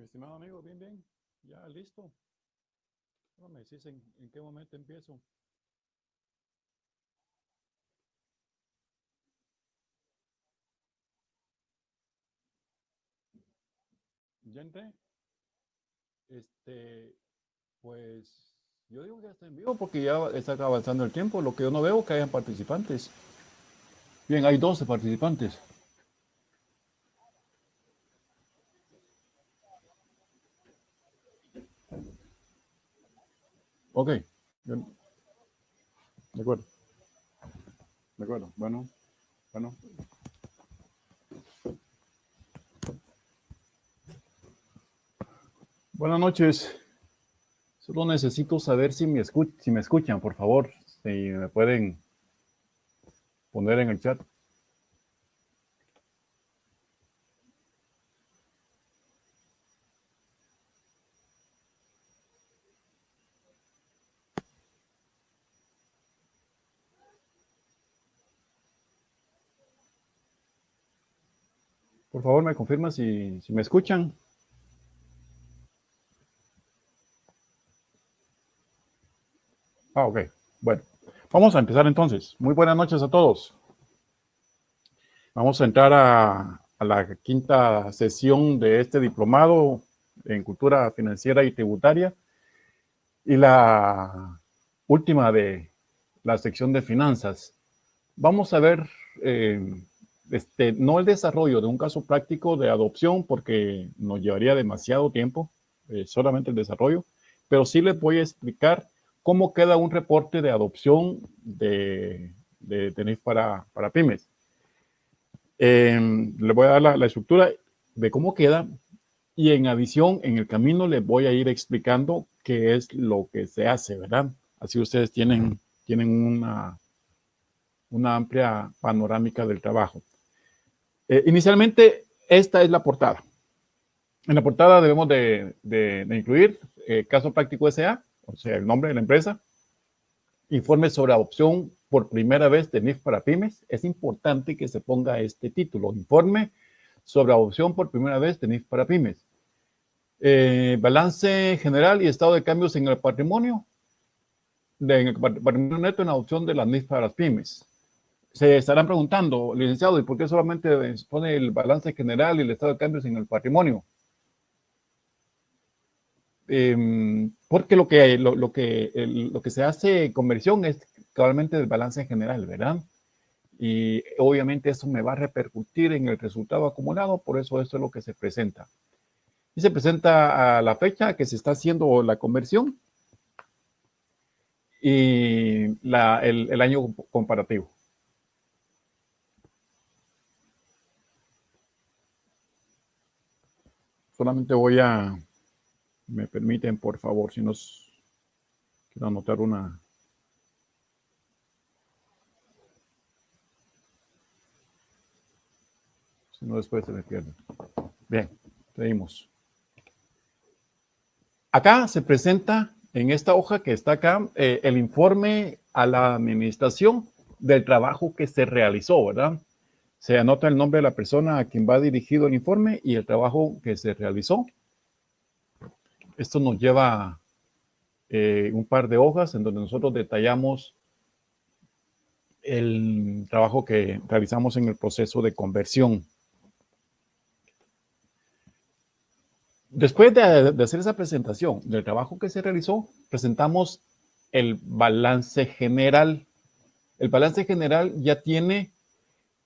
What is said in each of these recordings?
estimado amigo, bien, bien, ya listo. No me decís en qué momento empiezo. Ya entré. Este, pues yo digo que ya está en vivo porque ya está avanzando el tiempo. Lo que yo no veo es que hayan participantes. Bien, hay 12 participantes. Ok, de acuerdo, de acuerdo. Bueno, bueno. Buenas noches. Solo necesito saber si me escuchan, por favor. Si me pueden poner en el chat. Por favor, me confirma si me escuchan. Ok. Bueno, vamos a empezar entonces. Muy buenas noches a todos. Vamos a entrar a la quinta sesión de este diplomado en cultura financiera y tributaria y la última de la sección de finanzas. Vamos a ver no el desarrollo de un caso práctico de adopción porque nos llevaría demasiado tiempo, solamente el desarrollo, pero sí les voy a explicar cómo queda un reporte de adopción de NIF para pymes. Le voy a dar la estructura de cómo queda y en adición, en el camino les voy a ir explicando qué es lo que se hace, ¿verdad? Así ustedes tienen una amplia panorámica del trabajo. Inicialmente, esta es la portada. En la portada debemos de incluir caso práctico SA, o sea, el nombre de la empresa, informe sobre adopción por primera vez de NIF para pymes. Es importante que se ponga este título, informe sobre adopción por primera vez de NIF para pymes. Balance general y estado de cambios en el patrimonio, en el patrimonio neto en adopción de las NIF para las pymes. Se estarán preguntando, licenciado, ¿y por qué solamente pone el balance general y el estado de cambios en el patrimonio? Porque lo que se hace conversión es claramente el balance general, ¿verdad? Y obviamente eso me va a repercutir en el resultado acumulado, por eso esto es lo que se presenta. Y se presenta a la fecha que se está haciendo la conversión y el año comparativo. Solamente me permiten, por favor, si nos quiero anotar una. Si no, después se me pierde. Bien, seguimos. Acá se presenta en esta hoja que está acá el informe a la administración del trabajo que se realizó, ¿verdad? Se anota el nombre de la persona a quien va dirigido el informe y el trabajo que se realizó. Esto nos lleva un par de hojas en donde nosotros detallamos el trabajo que realizamos en el proceso de conversión. Después de hacer esa presentación del trabajo que se realizó, presentamos el balance general. El balance general ya tiene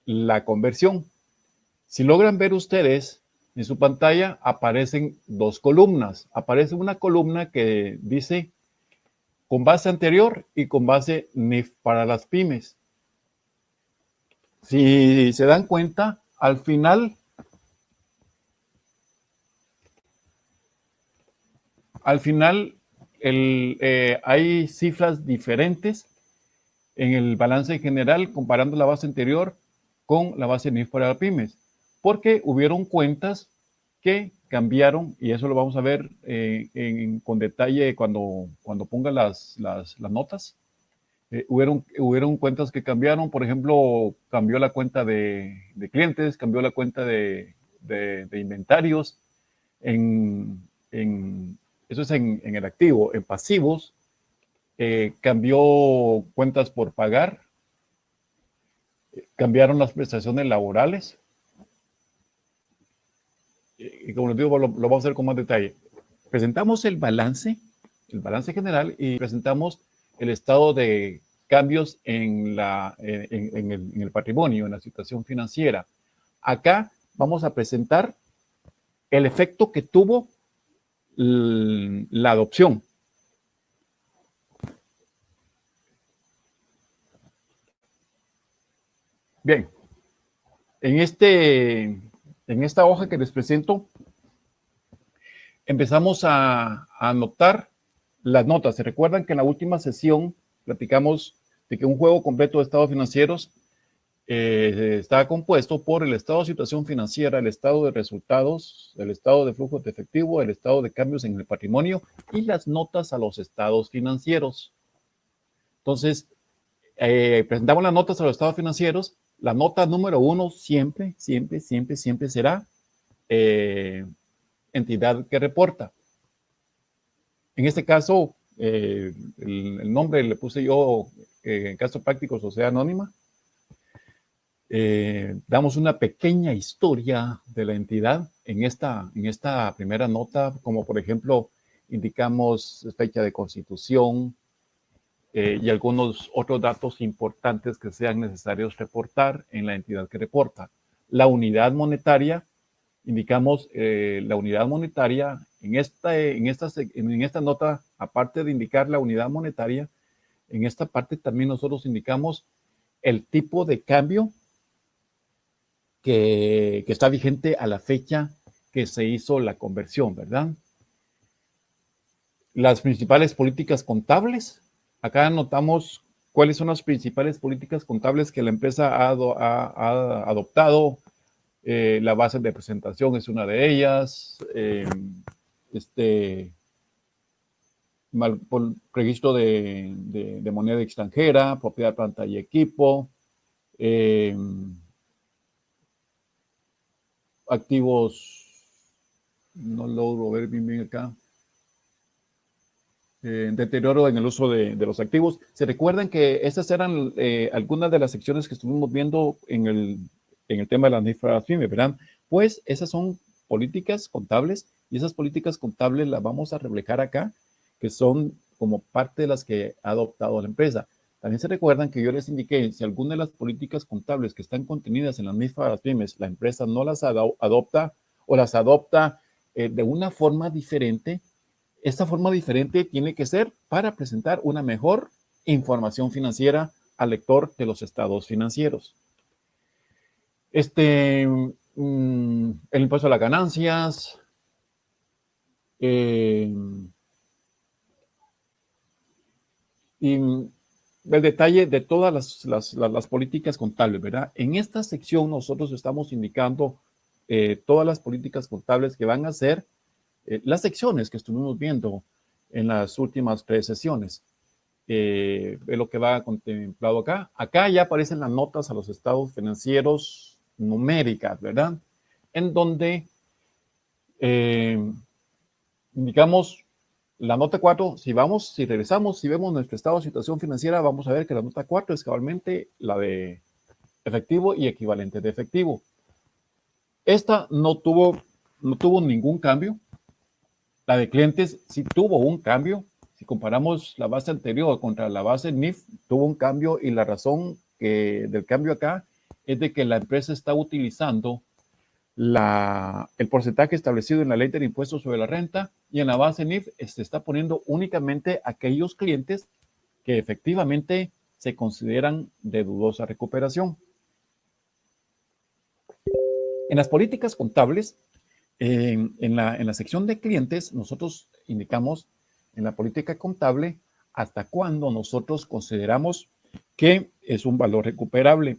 la conversión. Si logran ver ustedes en su pantalla, aparecen dos columnas. Aparece una columna que dice con base anterior y con base NIF para las pymes. Si se dan cuenta, al final hay cifras diferentes en el balance general comparando la base anterior con la base NIF para pymes, porque hubieron cuentas que cambiaron y eso lo vamos a ver con detalle cuando ponga las notas. Hubieron cuentas que cambiaron, por ejemplo, cambió la cuenta de clientes, cambió la cuenta de inventarios, Eso es en el activo. En pasivos, cambió cuentas por pagar, cambiaron las prestaciones laborales. Y como les digo, lo vamos a hacer con más detalle. Presentamos el balance general, y presentamos el estado de cambios en el patrimonio, en la situación financiera. Acá vamos a presentar el efecto que tuvo la adopción. Bien, en esta hoja que les presento, empezamos a anotar las notas. ¿Se recuerdan que en la última sesión platicamos de que un juego completo de estados financieros está compuesto por el estado de situación financiera, el estado de resultados, el estado de flujo de efectivo, el estado de cambios en el patrimonio y las notas a los estados financieros? Entonces, presentamos las notas a los estados financieros. La nota número 1 siempre será entidad que reporta. En este caso, el nombre le puse yo, en caso práctico, Sociedad Anónima. Damos una pequeña historia de la entidad en esta primera nota, como por ejemplo, indicamos fecha de constitución y algunos otros datos importantes que sean necesarios reportar en la entidad que reporta. La unidad monetaria, indicamos la unidad monetaria en esta nota. Aparte de indicar la unidad monetaria, en esta parte también nosotros indicamos el tipo de cambio que está vigente a la fecha que se hizo la conversión, ¿verdad? Las principales políticas contables. Acá anotamos cuáles son las principales políticas contables que la empresa ha adoptado. La base de presentación es una de ellas. Registro de moneda extranjera, propiedad, planta y equipo. Activos, no logro ver bien acá. Deterioro en el uso de los activos. ¿Se recuerdan que estas eran algunas de las secciones que estuvimos viendo en el tema de las NIF-FIME, ¿verdad? Pues esas son políticas contables, y esas políticas contables las vamos a reflejar acá, que son como parte de las que ha adoptado la empresa. También se recuerdan que yo les indiqué, si alguna de las políticas contables que están contenidas en las NIF-FIME, la empresa no las adopta o las adopta de una forma diferente, esta forma diferente tiene que ser para presentar una mejor información financiera al lector de los estados financieros. El impuesto a las ganancias, y el detalle de todas las políticas contables, ¿verdad? En esta sección nosotros estamos indicando todas las políticas contables que van a ser las secciones que estuvimos viendo en las últimas 3 sesiones. Es lo que va contemplado acá. Acá ya aparecen las notas a los estados financieros numéricas, ¿verdad? En donde indicamos la nota 4. Si regresamos, si vemos nuestro estado de situación financiera, vamos a ver que la nota 4 es cabalmente la de efectivo y equivalente de efectivo. Esta no tuvo ningún cambio. La de clientes sí tuvo un cambio. Si comparamos la base anterior contra la base NIF, tuvo un cambio, y la razón del cambio acá es de que la empresa está utilizando el porcentaje establecido en la ley del impuesto sobre la renta, y en la base NIF se está poniendo únicamente aquellos clientes que efectivamente se consideran de dudosa recuperación. En las políticas contables, en la sección de clientes, nosotros indicamos en la política contable hasta cuándo nosotros consideramos que es un valor recuperable.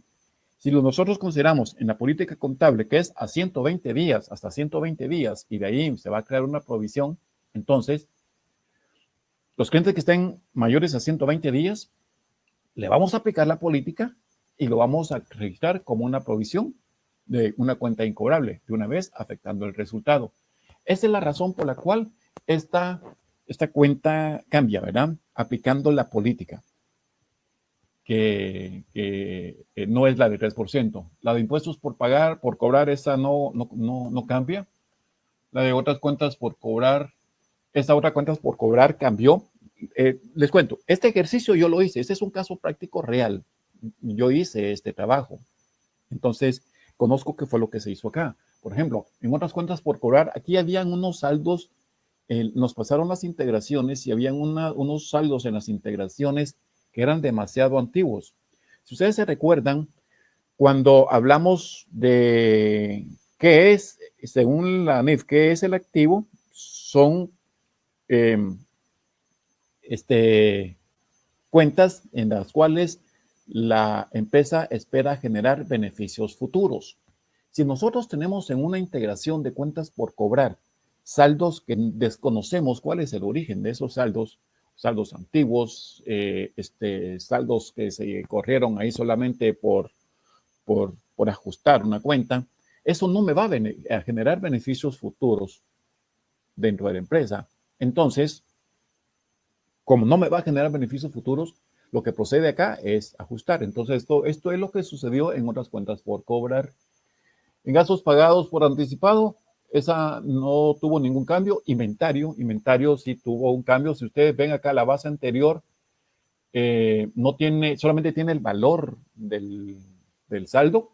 Si nosotros consideramos en la política contable que es a 120 días, hasta 120 días, y de ahí se va a crear una provisión, entonces los clientes que estén mayores a 120 días, le vamos a aplicar la política y lo vamos a registrar como una provisión de una cuenta incobrable, de una vez afectando el resultado. Esa es la razón por la cual esta cuenta cambia, ¿verdad? Aplicando la política, que no es la de 3%. La de impuestos por pagar, por cobrar, esa no cambia. La de otras cuentas por cobrar, esta otra cuentas por cobrar cambió. Les cuento, este ejercicio yo lo hice, este es un caso práctico real. Yo hice este trabajo. Entonces, conozco qué fue lo que se hizo acá. Por ejemplo, en otras cuentas por cobrar, aquí habían unos saldos, nos pasaron las integraciones y habían unos saldos en las integraciones que eran demasiado antiguos. Si ustedes se recuerdan, cuando hablamos de qué es, según la NIF, qué es el activo, son eh, cuentas en las cuales la empresa espera generar beneficios futuros. Si nosotros tenemos en una integración de cuentas por cobrar saldos que desconocemos cuál es el origen de esos saldos, saldos antiguos, saldos que se corrieron ahí solamente por ajustar una cuenta, eso no me va a generar beneficios futuros dentro de la empresa. Entonces, como no me va a generar beneficios futuros, lo que procede acá es ajustar. Entonces, esto es lo que sucedió en otras cuentas por cobrar. En gastos pagados por anticipado, esa no tuvo ningún cambio. Inventario sí tuvo un cambio. Si ustedes ven acá la base anterior, no tiene, solamente tiene el valor del saldo.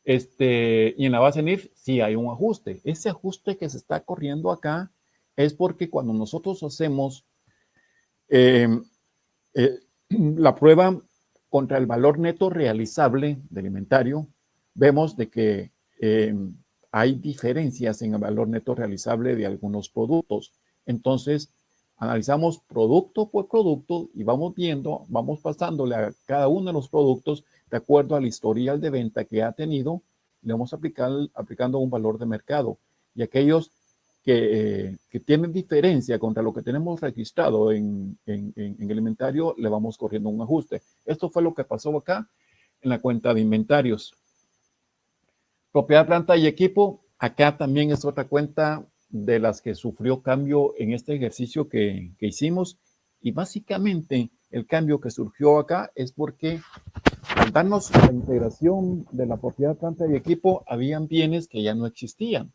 Y en la base NIF sí hay un ajuste. Ese ajuste que se está corriendo acá es porque cuando nosotros hacemos eh, la prueba contra el valor neto realizable del inventario, vemos de que hay diferencias en el valor neto realizable de algunos productos. Entonces, analizamos producto por producto y vamos viendo, vamos pasándole a cada uno de los productos de acuerdo al historial de venta que ha tenido, le vamos aplicando un valor de mercado. Y aquellos que tienen diferencia contra lo que tenemos registrado en el inventario, le vamos corriendo un ajuste. Esto fue lo que pasó acá en la cuenta de inventarios. Propiedad, planta y equipo, acá también es otra cuenta de las que sufrió cambio en este ejercicio que hicimos. Y básicamente el cambio que surgió acá es porque al darnos la integración de la propiedad, planta y equipo, habían bienes que ya no existían.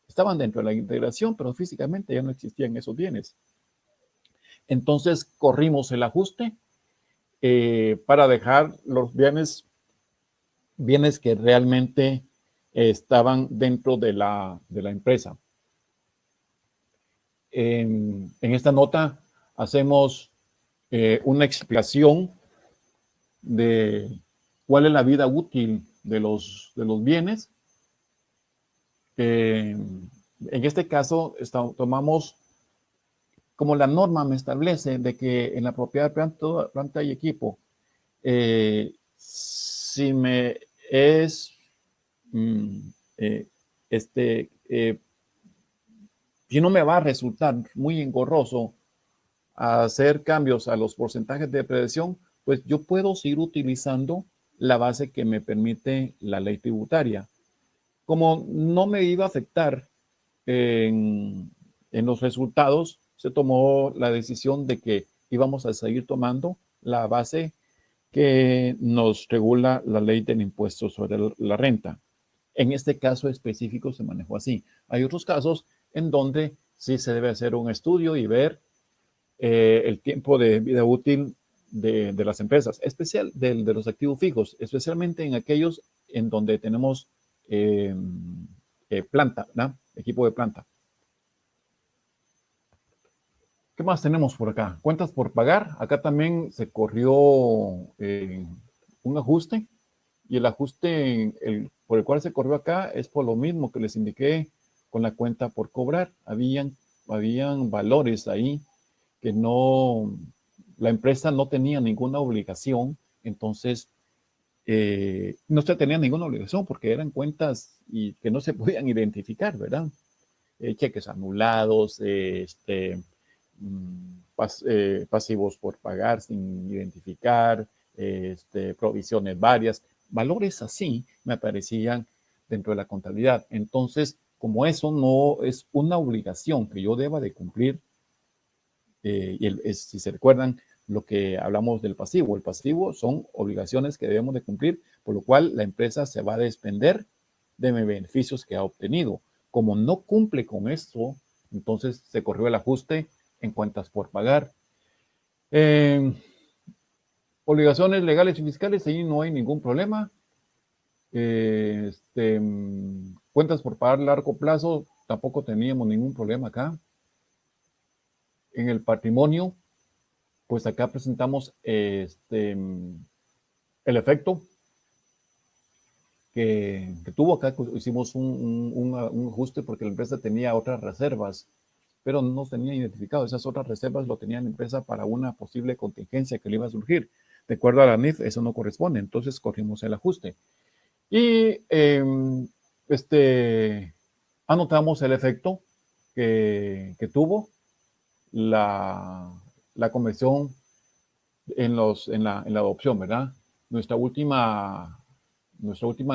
Estaban dentro de la integración, pero físicamente ya no existían esos bienes. Entonces corrimos el ajuste para dejar los bienes que realmente estaban dentro de la empresa. En esta nota hacemos una explicación de cuál es la vida útil de los bienes. En este caso, tomamos como la norma me establece de que en la propiedad planta y equipo, si me es si no me va a resultar muy engorroso hacer cambios a los porcentajes de depreciación, pues yo puedo seguir utilizando la base que me permite la ley tributaria. Como no me iba a afectar en los resultados, se tomó la decisión de que íbamos a seguir tomando la base que nos regula la ley del impuesto sobre la renta. En este caso específico se manejó así. Hay otros casos en donde sí se debe hacer un estudio y ver el tiempo de vida útil de las empresas, especial de los activos fijos, especialmente en aquellos en donde tenemos planta, ¿no? Equipo de planta. ¿Qué más tenemos por acá? Cuentas por pagar. Acá también se corrió un ajuste y el ajuste por el cual se corrió acá es por lo mismo que les indiqué con la cuenta por cobrar. Habían valores ahí que la empresa no tenía ninguna obligación, entonces no se tenía ninguna obligación porque eran cuentas y que no se podían identificar, ¿verdad? Cheques anulados, pasivos por pagar sin identificar, provisiones varias, valores así me aparecían dentro de la contabilidad. Entonces como eso no es una obligación que yo deba de cumplir, si se recuerdan lo que hablamos del pasivo, el pasivo son obligaciones que debemos de cumplir, por lo cual la empresa se va a despender de mis beneficios que ha obtenido. Como no cumple con esto, entonces se corrió el ajuste en cuentas por pagar. Obligaciones legales y fiscales, ahí no hay ningún problema. Cuentas por pagar a largo plazo, tampoco teníamos ningún problema acá. En el patrimonio, pues acá presentamos el efecto que tuvo acá. Hicimos un ajuste porque la empresa tenía otras reservas, pero no tenía identificado. Esas otras reservas lo tenía la empresa para una posible contingencia que le iba a surgir. De acuerdo a la NIF, eso no corresponde, entonces corrimos el ajuste. Y anotamos el efecto que tuvo la conversión en la adopción, ¿verdad? Nuestra última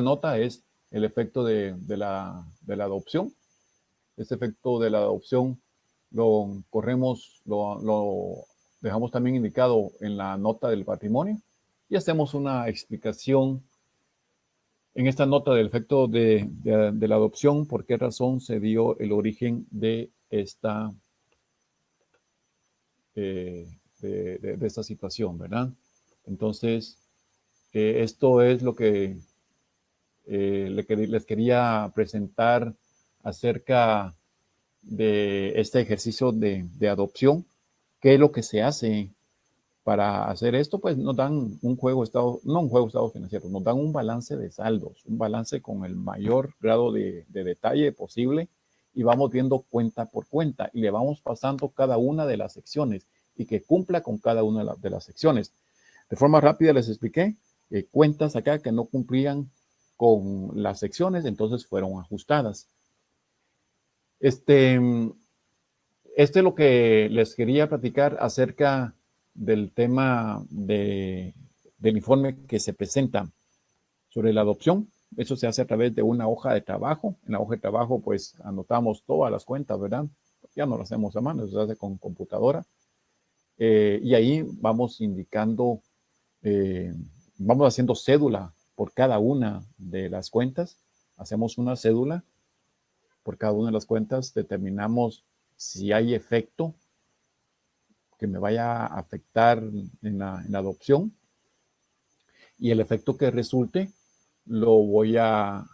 nota es el efecto de la adopción. Este efecto de la adopción lo corremos, lo dejamos también indicado en la nota del patrimonio y hacemos una explicación en esta nota del efecto de la adopción, por qué razón se dio el origen de esta de esta situación, ¿verdad? Entonces, esto es lo que les quería presentar acerca de este ejercicio de adopción. ¿Qué es lo que se hace para hacer esto? Pues nos dan un juego de estado, no un juego de estados financieros, nos dan un balance de saldos, un balance con el mayor grado de detalle posible y vamos viendo cuenta por cuenta y le vamos pasando cada una de las secciones y que cumpla con cada una de las secciones. De forma rápida les expliqué cuentas acá que no cumplían con las secciones, entonces fueron ajustadas. Este es lo que les quería platicar acerca del tema del informe que se presenta sobre la adopción. Eso se hace a través de una hoja de trabajo. En la hoja de trabajo, pues, anotamos todas las cuentas, ¿verdad? Ya no lo hacemos a mano, eso se hace con computadora. Y ahí vamos indicando, vamos haciendo cédula por cada una de las cuentas. Hacemos una cédula por cada una de las cuentas, determinamos si hay efecto que me vaya a afectar en la adopción y el efecto que resulte lo voy a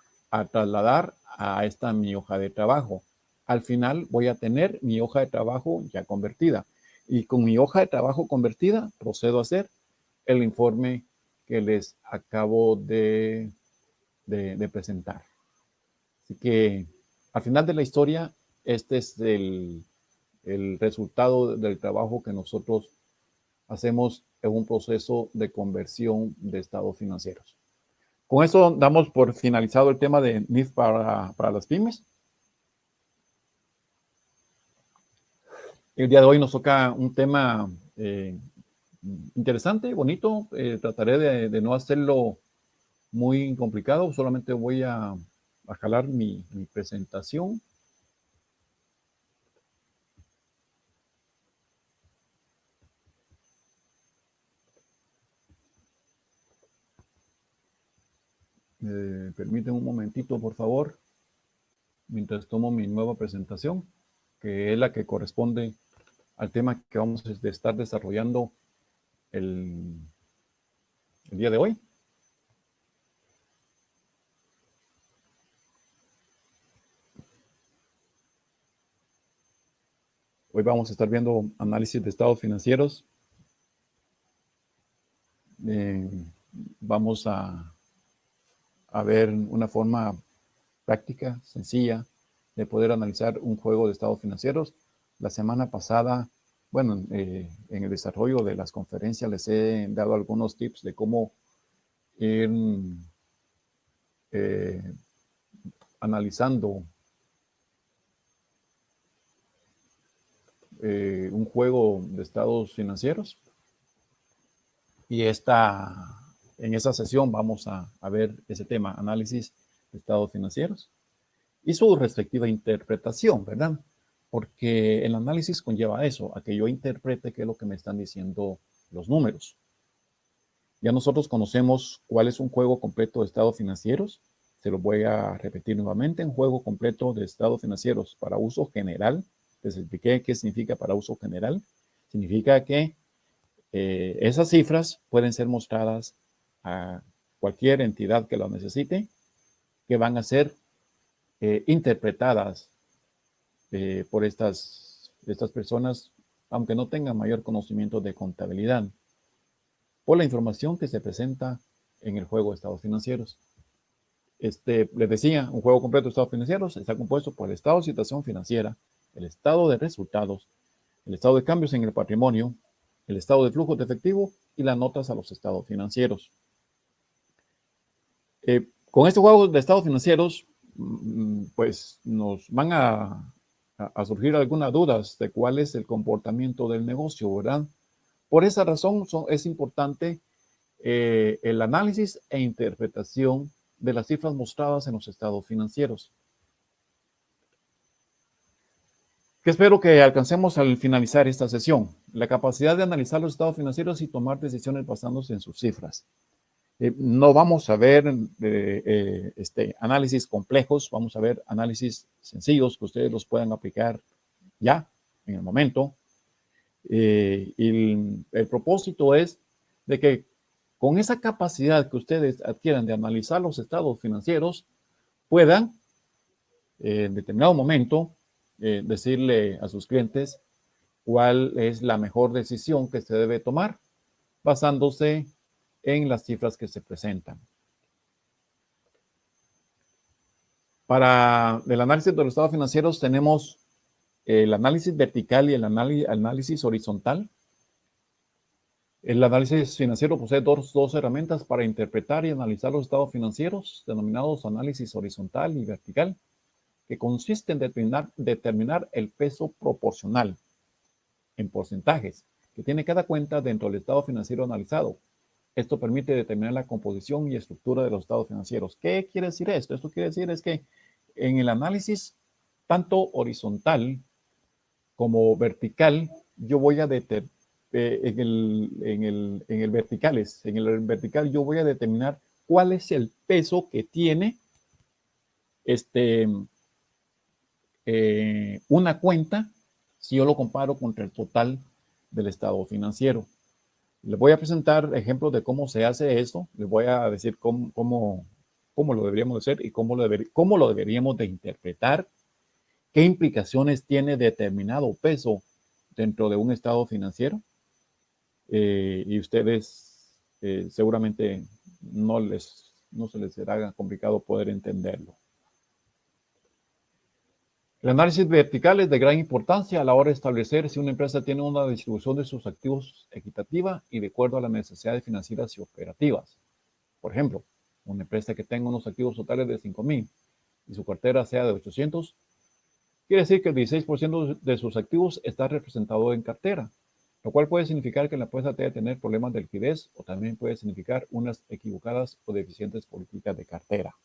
trasladar a esta mi hoja de trabajo. Al final voy a tener mi hoja de trabajo ya convertida y con mi hoja de trabajo convertida procedo a hacer el informe que les acabo de presentar. Así que al final de la historia, este es el resultado del trabajo que nosotros hacemos en un proceso de conversión de estados financieros. Con esto damos por finalizado el tema de NIF para las pymes. El día de hoy nos toca un tema interesante, bonito. Trataré de no hacerlo muy complicado, solamente voy a jalar mi presentación. Permítanme un momentito, por favor, mientras tomo mi nueva presentación, que es la que corresponde al tema que vamos a estar desarrollando el día de hoy. Hoy vamos a estar viendo análisis de estados financieros. Vamos a ver una forma práctica, sencilla, de poder analizar un juego de estados financieros. La semana pasada, bueno, en el desarrollo de las conferencias les he dado algunos tips de cómo ir analizando un juego de estados financieros. Y en esa sesión vamos a ver ese tema, análisis de estados financieros. y su respectiva interpretación, ¿verdad? Porque el análisis conlleva eso, a que yo interprete qué es lo que me están diciendo los números. Ya nosotros conocemos cuál es un juego completo de estados financieros. Se lo voy a repetir nuevamente. Un juego completo de estados financieros para uso general. Les expliqué qué significa para uso general. Significa que esas cifras pueden ser mostradas a cualquier entidad que lo necesite, que van a ser interpretadas por estas personas, aunque no tengan mayor conocimiento de contabilidad, por la información que se presenta en el juego de estados financieros. Les decía, un juego completo de estados financieros está compuesto por el estado de situación financiera, el estado de resultados, el estado de cambios en el patrimonio, el estado de flujo de efectivo y las notas a los estados financieros. Con este juego de estados financieros, pues nos van a surgir algunas dudas de cuál es el comportamiento del negocio, ¿verdad? Por esa razón es importante el análisis e interpretación de las cifras mostradas en los estados financieros. ¿Qué espero que alcancemos al finalizar esta sesión? La capacidad de analizar los estados financieros y tomar decisiones basándose en sus cifras. No vamos a ver análisis complejos, vamos a ver análisis sencillos que ustedes los puedan aplicar ya, en el momento. Y el propósito es de que con esa capacidad que ustedes adquieran de analizar los estados financieros, puedan en determinado momento decirle a sus clientes cuál es la mejor decisión que se debe tomar basándose en las cifras que se presentan. Para el análisis de los estados financieros tenemos el análisis vertical y el análisis horizontal. El análisis financiero posee dos herramientas para interpretar y analizar los estados financieros, denominados análisis horizontal y vertical, que consiste en determinar el peso proporcional en porcentajes que tiene cada cuenta dentro del estado financiero analizado. Esto permite determinar la composición y estructura de los estados financieros. ¿Qué quiere decir esto? Esto quiere decir es que en el análisis tanto horizontal como vertical, yo voy a en el vertical yo voy a determinar cuál es el peso que tiene una cuenta si yo lo comparo contra el total del estado financiero. Les voy a presentar ejemplos de cómo se hace esto. Les voy a decir cómo lo deberíamos hacer y cómo lo deberíamos de interpretar. ¿Qué implicaciones tiene determinado peso dentro de un estado financiero? Y ustedes seguramente no se les será complicado poder entenderlo. El análisis vertical es de gran importancia a la hora de establecer si una empresa tiene una distribución de sus activos equitativa y de acuerdo a las necesidades financieras y operativas. Por ejemplo, una empresa que tenga unos activos totales de 5,000 y su cartera sea de 800, quiere decir que el 16% de sus activos está representado en cartera, lo cual puede significar que la empresa debe tener problemas de liquidez o también puede significar unas equivocadas o deficientes políticas de cartera.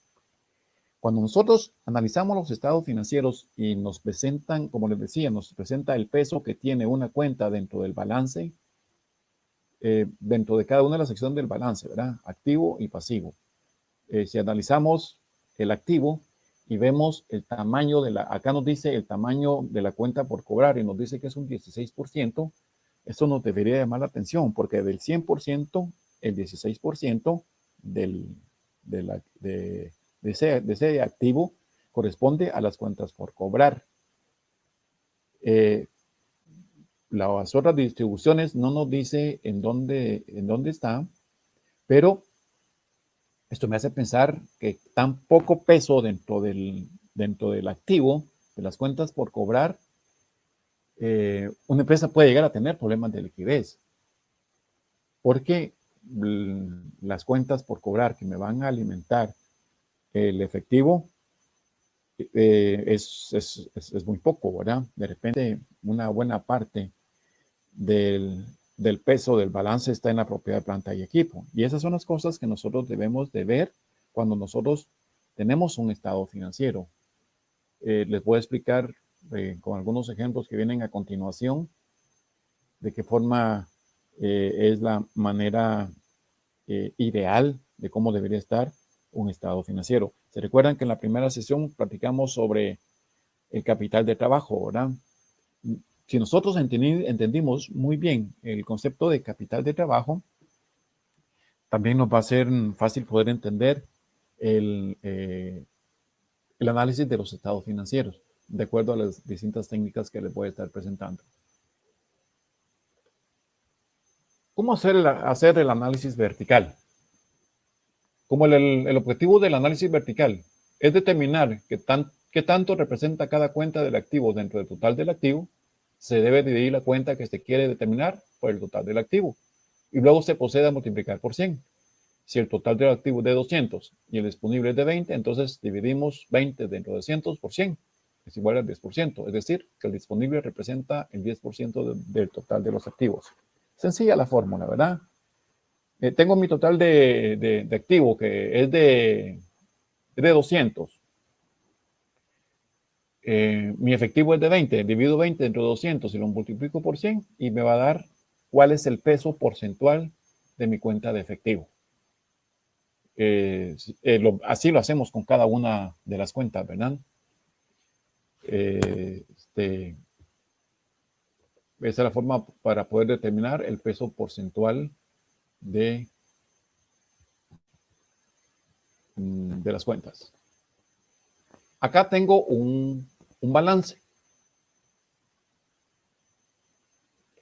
Cuando nosotros analizamos los estados financieros y nos presentan, como les decía, nos presenta el peso que tiene una cuenta dentro del balance, dentro de cada una de las secciones del balance, ¿verdad? Activo y pasivo. Si analizamos el activo y vemos el tamaño acá nos dice el tamaño de la cuenta por cobrar y nos dice que es un 16%, esto nos debería llamar la atención porque del 100%, el 16% de ese activo corresponde a las cuentas por cobrar. Las otras distribuciones no nos dice en dónde está, pero esto me hace pensar que tan poco peso dentro del activo, de las cuentas por cobrar, una empresa puede llegar a tener problemas de liquidez. Porque las cuentas por cobrar que me van a alimentar el efectivo es muy poco, ¿verdad? De repente una buena parte del peso del balance está en la propiedad de planta y equipo. Y esas son las cosas que nosotros debemos de ver cuando nosotros tenemos un estado financiero. Les voy a explicar con algunos ejemplos que vienen a continuación de qué forma es la manera ideal de cómo debería estar un estado financiero. Se recuerdan que en la primera sesión platicamos sobre el capital de trabajo, ¿verdad? Si nosotros entendimos muy bien el concepto de capital de trabajo, también nos va a ser fácil poder entender el análisis de los estados financieros, de acuerdo a las distintas técnicas que les voy a estar presentando. ¿Cómo hacer el análisis vertical? Como el objetivo del análisis vertical es determinar qué tanto representa cada cuenta del activo dentro del total del activo, se debe dividir la cuenta que se quiere determinar por el total del activo y luego se procede a multiplicar por 100. Si el total del activo es de 200 y el disponible es de 20, entonces dividimos 20 dentro de 200 por 100, es igual al 10%, es decir, que el disponible representa el 10% del total de los activos. Sencilla la fórmula, ¿verdad? Tengo mi total de activo que es de 200. Mi efectivo es de 20. Divido 20 entre 200 y lo multiplico por 100 y me va a dar cuál es el peso porcentual de mi cuenta de efectivo. Así lo hacemos con cada una de las cuentas, ¿verdad? Esa es la forma para poder determinar el peso porcentual de las cuentas. Acá tengo un balance.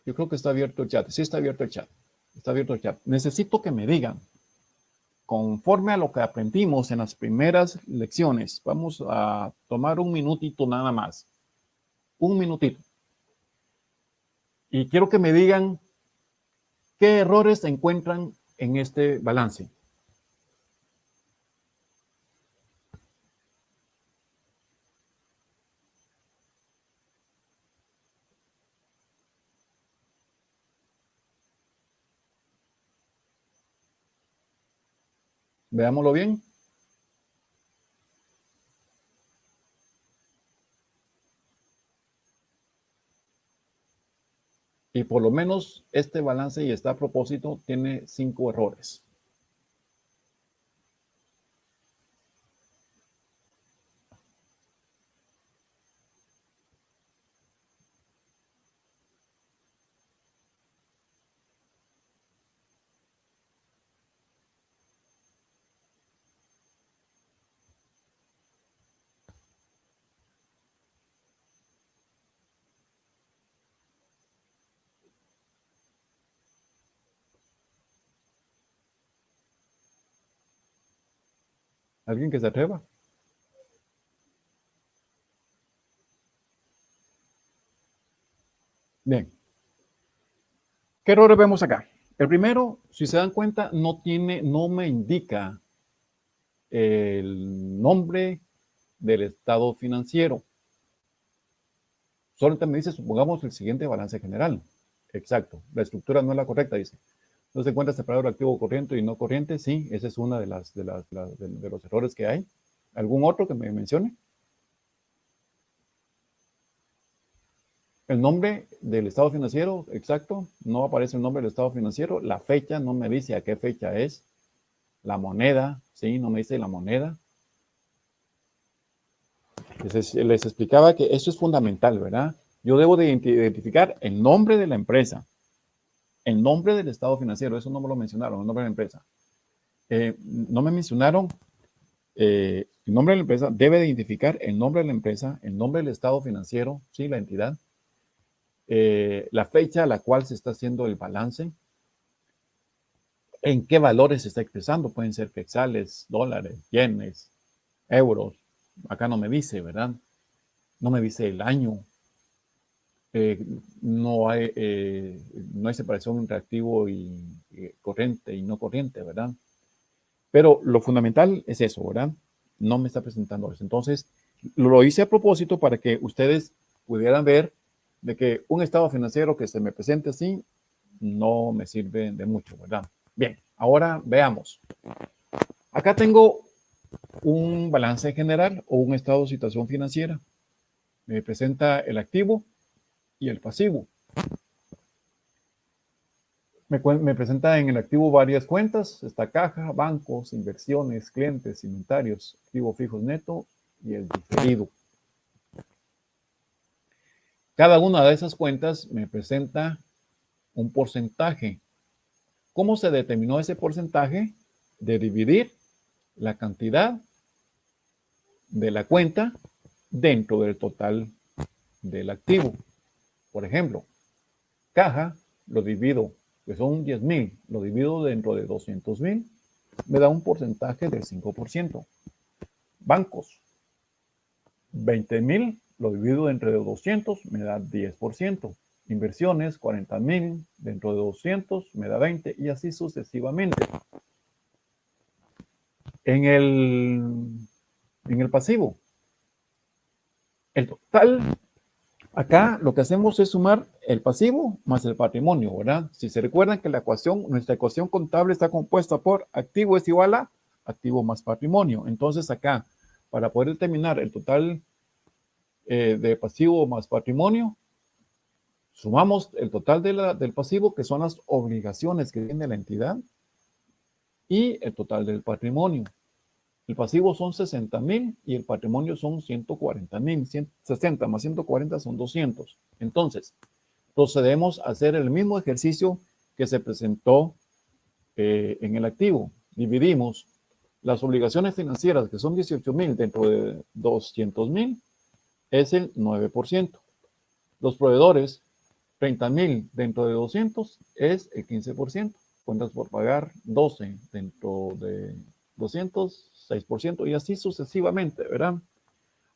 Yo creo que está abierto el chat. Sí, está abierto el chat. Está abierto el chat. Necesito que me digan, conforme a lo que aprendimos en las primeras lecciones, vamos a tomar un minutito nada más. Un minutito. Y quiero que me digan qué errores se encuentran en este balance. Veámoslo bien. Y por lo menos este balance, y está a propósito, tiene 5 errores. ¿Alguien que se atreva? Bien. ¿Qué errores vemos acá? El primero, si se dan cuenta, no me indica el nombre del estado financiero. Solamente me dice, supongamos, el siguiente balance general. Exacto. La estructura no es la correcta, dice. No se encuentra separado el activo corriente y no corriente. Sí, esa es una de los errores que hay. ¿Algún otro que me mencione? El nombre del estado financiero, exacto. No aparece el nombre del estado financiero. La fecha no me dice a qué fecha es. La moneda, sí, no me dice la moneda. Les explicaba que eso es fundamental, ¿verdad? Yo debo de identificar el nombre de la empresa, el nombre del estado financiero, eso no me lo mencionaron, el nombre de la empresa. No me mencionaron el nombre de la empresa, debe de identificar el nombre de la empresa, el nombre del estado financiero, sí, la entidad, la fecha a la cual se está haciendo el balance, en qué valores se está expresando, pueden ser quetzales, dólares, yenes, euros, acá no me dice, ¿verdad? No me dice el año. No hay separación entre activo y corriente y no corriente, ¿verdad? Pero lo fundamental es eso, ¿verdad? No me está presentando eso. Entonces, lo hice a propósito para que ustedes pudieran ver de que un estado financiero que se me presente así no me sirve de mucho, ¿verdad? Bien, ahora veamos. Acá tengo un balance general o un estado de situación financiera. Me presenta el activo y el pasivo. Me presenta en el activo varias cuentas. Está caja, bancos, inversiones, clientes, inventarios, activos fijos neto y el diferido. Cada una de esas cuentas me presenta un porcentaje. ¿Cómo se determinó ese porcentaje? De dividir la cantidad de la cuenta dentro del total del activo. Por ejemplo, caja lo divido, que son 10,000, lo divido dentro de 200,000, me da un porcentaje del 5%. Bancos, 20,000, lo divido entre 200, me da 10%. Inversiones, 40,000, dentro de 200, me da 20, y así sucesivamente. En el pasivo, el total, acá lo que hacemos es sumar el pasivo más el patrimonio, ¿verdad? Si se recuerdan que nuestra ecuación contable está compuesta por activo es igual a activo más patrimonio. Entonces acá, para poder determinar el total de pasivo más patrimonio, sumamos el total del pasivo, que son las obligaciones que tiene la entidad, y el total del patrimonio. El pasivo son 60,000 y el patrimonio son 140,000. 60 más 140 son 200. Entonces, procedemos a hacer el mismo ejercicio que se presentó en el activo. Dividimos las obligaciones financieras, que son 18,000 dentro de 200,000, es el 9%. Los proveedores, 30,000 dentro de 200, es el 15%. Cuentas por pagar, 12 dentro de 200, 6%, y así sucesivamente, ¿verdad?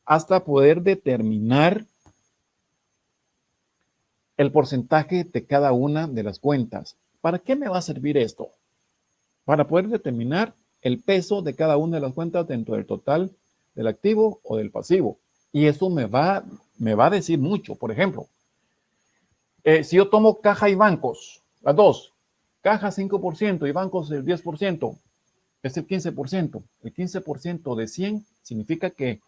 Hasta poder determinar el porcentaje de cada una de las cuentas. ¿Para qué me va a servir esto? Para poder determinar el peso de cada una de las cuentas dentro del total del activo o del pasivo. Y eso me va a decir mucho. Por ejemplo, si yo tomo caja y bancos, las dos, caja 5% y bancos el 10%, es el 15%. El 15% de 100 significa que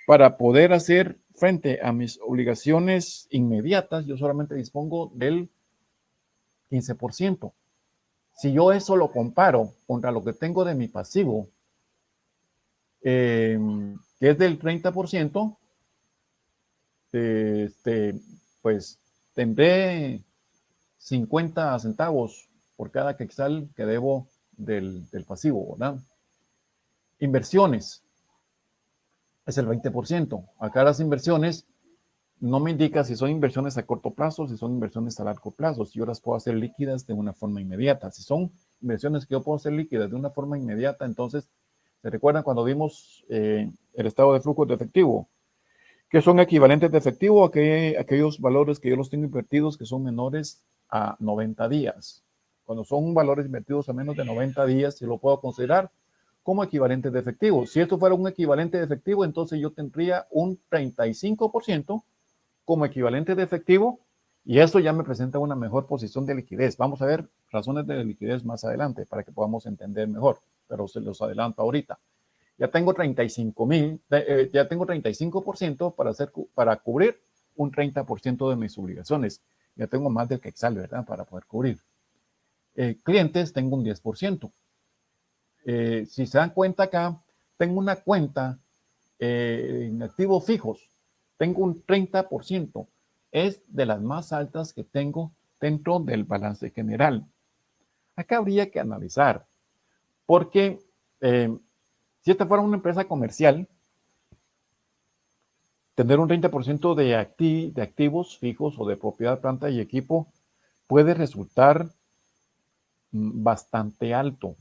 para poder hacer frente a mis obligaciones inmediatas, yo solamente dispongo del 15%. Si yo eso lo comparo contra lo que tengo de mi pasivo, que es del 30%, pues tendré 50 centavos por cada quetzal que debo del pasivo, ¿verdad? Inversiones es el 20%. Acá las inversiones no me indica si son inversiones a corto plazo, si son inversiones a largo plazo, si yo las puedo hacer líquidas de una forma inmediata. Si son inversiones que yo puedo hacer líquidas de una forma inmediata, entonces, ¿se recuerdan cuando vimos el estado de flujo de efectivo? Que son equivalentes de efectivo a aquellos valores que yo los tengo invertidos que son menores a 90 días. Cuando son valores invertidos a menos de 90 días, yo lo puedo considerar como equivalente de efectivo. Si esto fuera un equivalente de efectivo, entonces yo tendría un 35% como equivalente de efectivo, y eso ya me presenta una mejor posición de liquidez. Vamos a ver razones de liquidez más adelante para que podamos entender mejor, pero se los adelanto ahorita. Ya tengo 35,000, ya tengo 35% para cubrir un 30% de mis obligaciones. Ya tengo más del quetzal, ¿verdad? Para poder cubrir. Clientes, tengo un 10%. Si se dan cuenta acá, tengo una cuenta en activos fijos, tengo un 30%. Es de las más altas que tengo dentro del balance general. Acá habría que analizar, porque si esta fuera una empresa comercial, tener un 30% de activos fijos o de propiedad, planta y equipo puede resultar bastante alto.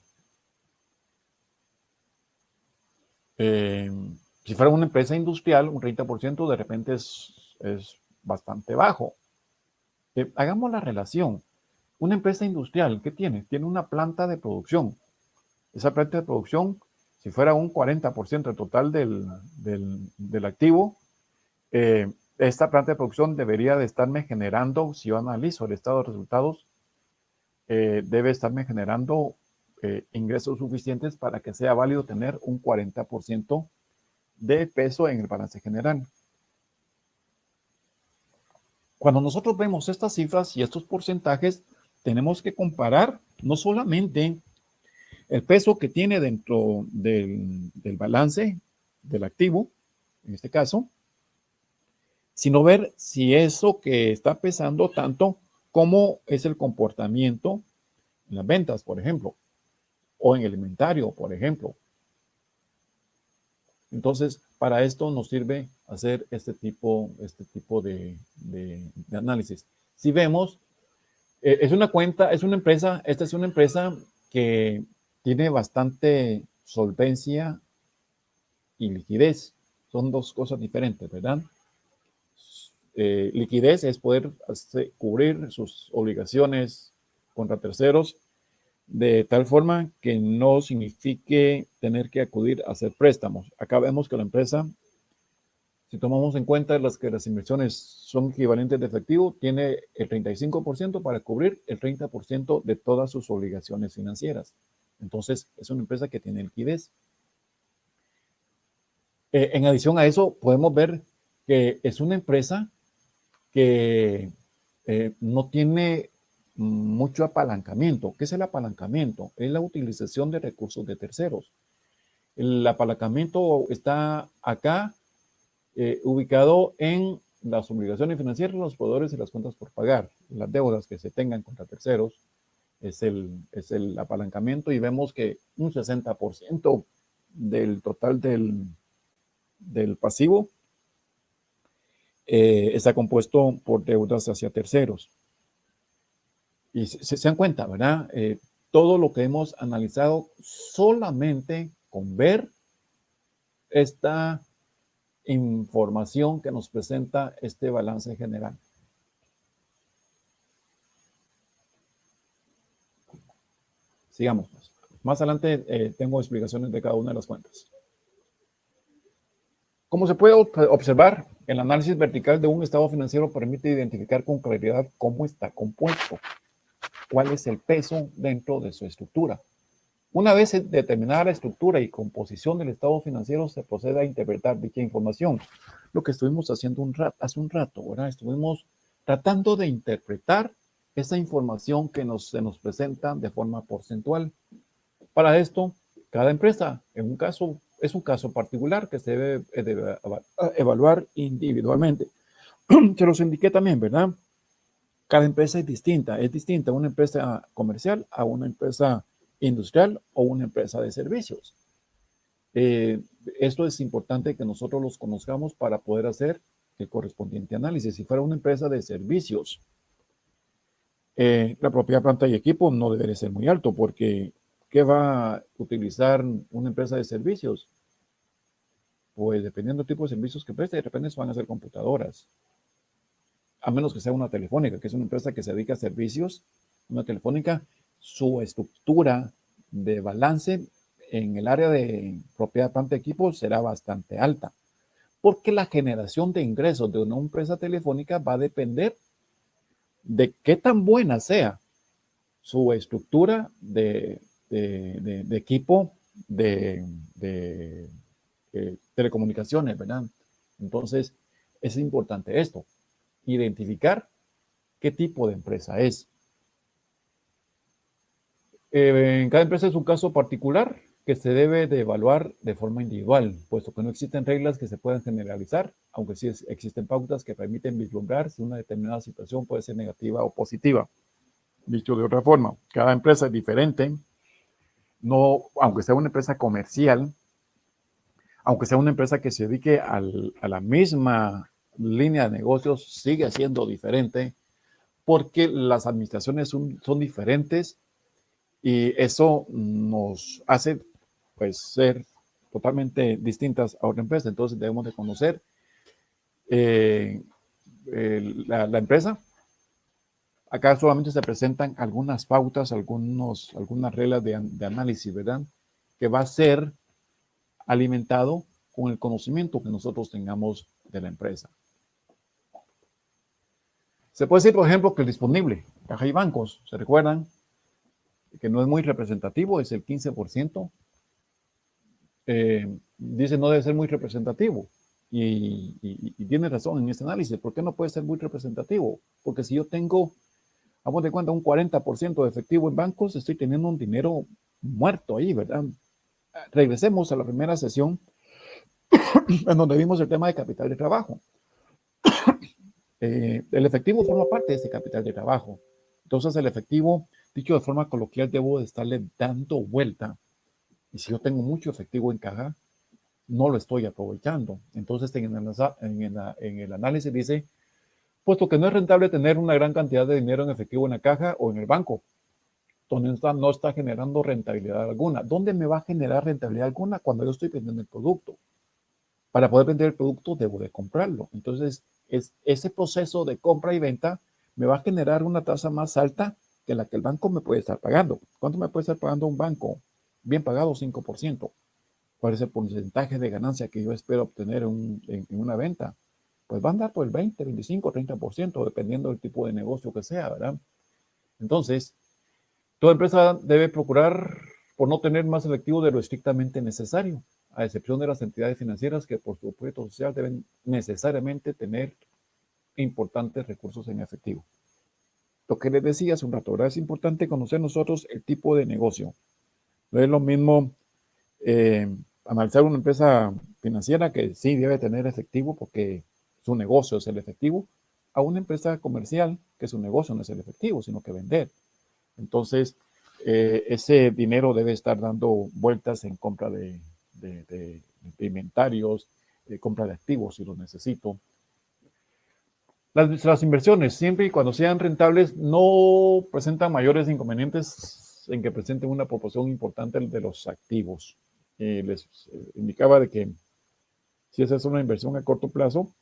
Si fuera una empresa industrial, un 30% de repente es bastante bajo. Hagamos la relación. Una empresa industrial, ¿qué tiene? Tiene una planta de producción. Esa planta de producción, si fuera un 40% del total del activo, esta planta de producción debería de estarme generando, si yo analizo el estado de resultados, debe estarme generando ingresos suficientes para que sea válido tener un 40% de peso en el balance general. Cuando nosotros vemos estas cifras y estos porcentajes, tenemos que comparar no solamente el peso que tiene dentro del balance del activo, en este caso, sino ver si eso que está pesando tanto, cómo es el comportamiento en las ventas, por ejemplo, o en el inventario, por ejemplo. Entonces, para esto nos sirve hacer este tipo de análisis. Si vemos, es una cuenta, es una empresa, esta es una empresa que tiene bastante solvencia y liquidez. Son dos cosas diferentes, ¿verdad? Liquidez es poder cubrir sus obligaciones contra terceros de tal forma que no signifique tener que acudir a hacer préstamos. Acá vemos que la empresa, si tomamos en cuenta que las inversiones son equivalentes de efectivo, tiene el 35% para cubrir el 30% de todas sus obligaciones financieras. Entonces, es una empresa que tiene liquidez. En adición a eso, podemos ver que es una empresa que no tiene mucho apalancamiento. ¿Qué es el apalancamiento? Es la utilización de recursos de terceros. El apalancamiento está acá ubicado en las obligaciones financieras, los proveedores y las cuentas por pagar, las deudas que se tengan contra terceros. Es el apalancamiento y vemos que un 60% del total del pasivo está compuesto por deudas hacia terceros. Y se dan cuenta, ¿verdad? Todo lo que hemos analizado solamente con ver esta información que nos presenta este balance general. Sigamos. Más adelante tengo explicaciones de cada una de las cuentas. Como se puede observar, el análisis vertical de un estado financiero permite identificar con claridad cómo está compuesto, cuál es el peso dentro de su estructura. Una vez determinada la estructura y composición del estado financiero, se procede a interpretar dicha información. Lo que estuvimos haciendo hace un rato, ¿verdad? Estuvimos tratando de interpretar esa información que se nos presenta de forma porcentual. Para esto, cada empresa, en un caso, es un caso particular que se debe evaluar individualmente. Se los indiqué también, ¿verdad? Cada empresa es distinta una empresa comercial a una empresa industrial o una empresa de servicios. Esto es importante que nosotros los conozcamos para poder hacer el correspondiente análisis. Si fuera una empresa de servicios, la propiedad, planta y equipo no debería ser muy alto porque ¿qué va a utilizar una empresa de servicios? Pues dependiendo del tipo de servicios que preste, de repente van a ser computadoras. A menos que sea una telefónica, que es una empresa que se dedica a servicios, una telefónica, su estructura de balance en el área de propiedad, planta y equipo será bastante alta, porque la generación de ingresos de una empresa telefónica va a depender de qué tan buena sea su estructura de equipo de telecomunicaciones, ¿verdad? Entonces, es importante esto, identificar qué tipo de empresa es. En cada empresa es un caso particular que se debe de evaluar de forma individual, puesto que no existen reglas que se puedan generalizar, aunque sí existen pautas que permiten vislumbrar si una determinada situación puede ser negativa o positiva. Dicho de otra forma, cada empresa es diferente, no, aunque sea una empresa comercial, aunque sea una empresa que se dedique a la misma línea de negocios, sigue siendo diferente porque las administraciones son diferentes y eso nos hace pues ser totalmente distintas a otra empresa. Entonces debemos de conocer la empresa. Acá solamente se presentan algunas pautas, algunas reglas de análisis, ¿verdad? Que va a ser alimentado con el conocimiento que nosotros tengamos de la empresa. Se puede decir, por ejemplo, que el disponible, caja y bancos, ¿se recuerdan? Que no es muy representativo, es el 15%. Dice no debe ser muy representativo. Y tiene razón en este análisis. ¿Por qué no puede ser muy representativo? Porque si yo tengo, vamos de cuenta, un 40% de efectivo en bancos, estoy teniendo un dinero muerto ahí, ¿verdad? Regresemos a la primera sesión en donde vimos el tema de capital de trabajo. El efectivo forma parte de ese capital de trabajo. Entonces, el efectivo, dicho de forma coloquial, debo de estarle dando vuelta. Y si yo tengo mucho efectivo en caja, no lo estoy aprovechando. Entonces, en el análisis dice, puesto que no es rentable tener una gran cantidad de dinero en efectivo en la caja o en el banco, donde no está generando rentabilidad alguna. ¿Dónde me va a generar rentabilidad alguna? Cuando yo estoy vendiendo el producto. Para poder vender el producto, debo de comprarlo. Entonces, ese proceso de compra y venta me va a generar una tasa más alta que la que el banco me puede estar pagando. ¿Cuánto me puede estar pagando un banco? Bien pagado, 5%. ¿Cuál es el porcentaje de ganancia que yo espero obtener en una venta? Pues va a andar por el 20, 25, 30%, dependiendo del tipo de negocio que sea, ¿verdad? Entonces, toda empresa debe procurar por no tener más efectivo de lo estrictamente necesario, a excepción de las entidades financieras que por su objeto social deben necesariamente tener importantes recursos en efectivo. Lo que les decía hace un rato, ¿verdad? Es importante conocer nosotros el tipo de negocio. No es lo mismo analizar una empresa financiera que sí debe tener efectivo porque su negocio es el efectivo, a una empresa comercial que su negocio no es el efectivo, sino que vender. Entonces, ese dinero debe estar dando vueltas en compra de inventarios, compra de activos si los necesito. Las inversiones, siempre y cuando sean rentables, no presentan mayores inconvenientes en que presenten una proporción importante de los activos. Les indicaba de que si esa es una inversión a corto plazo,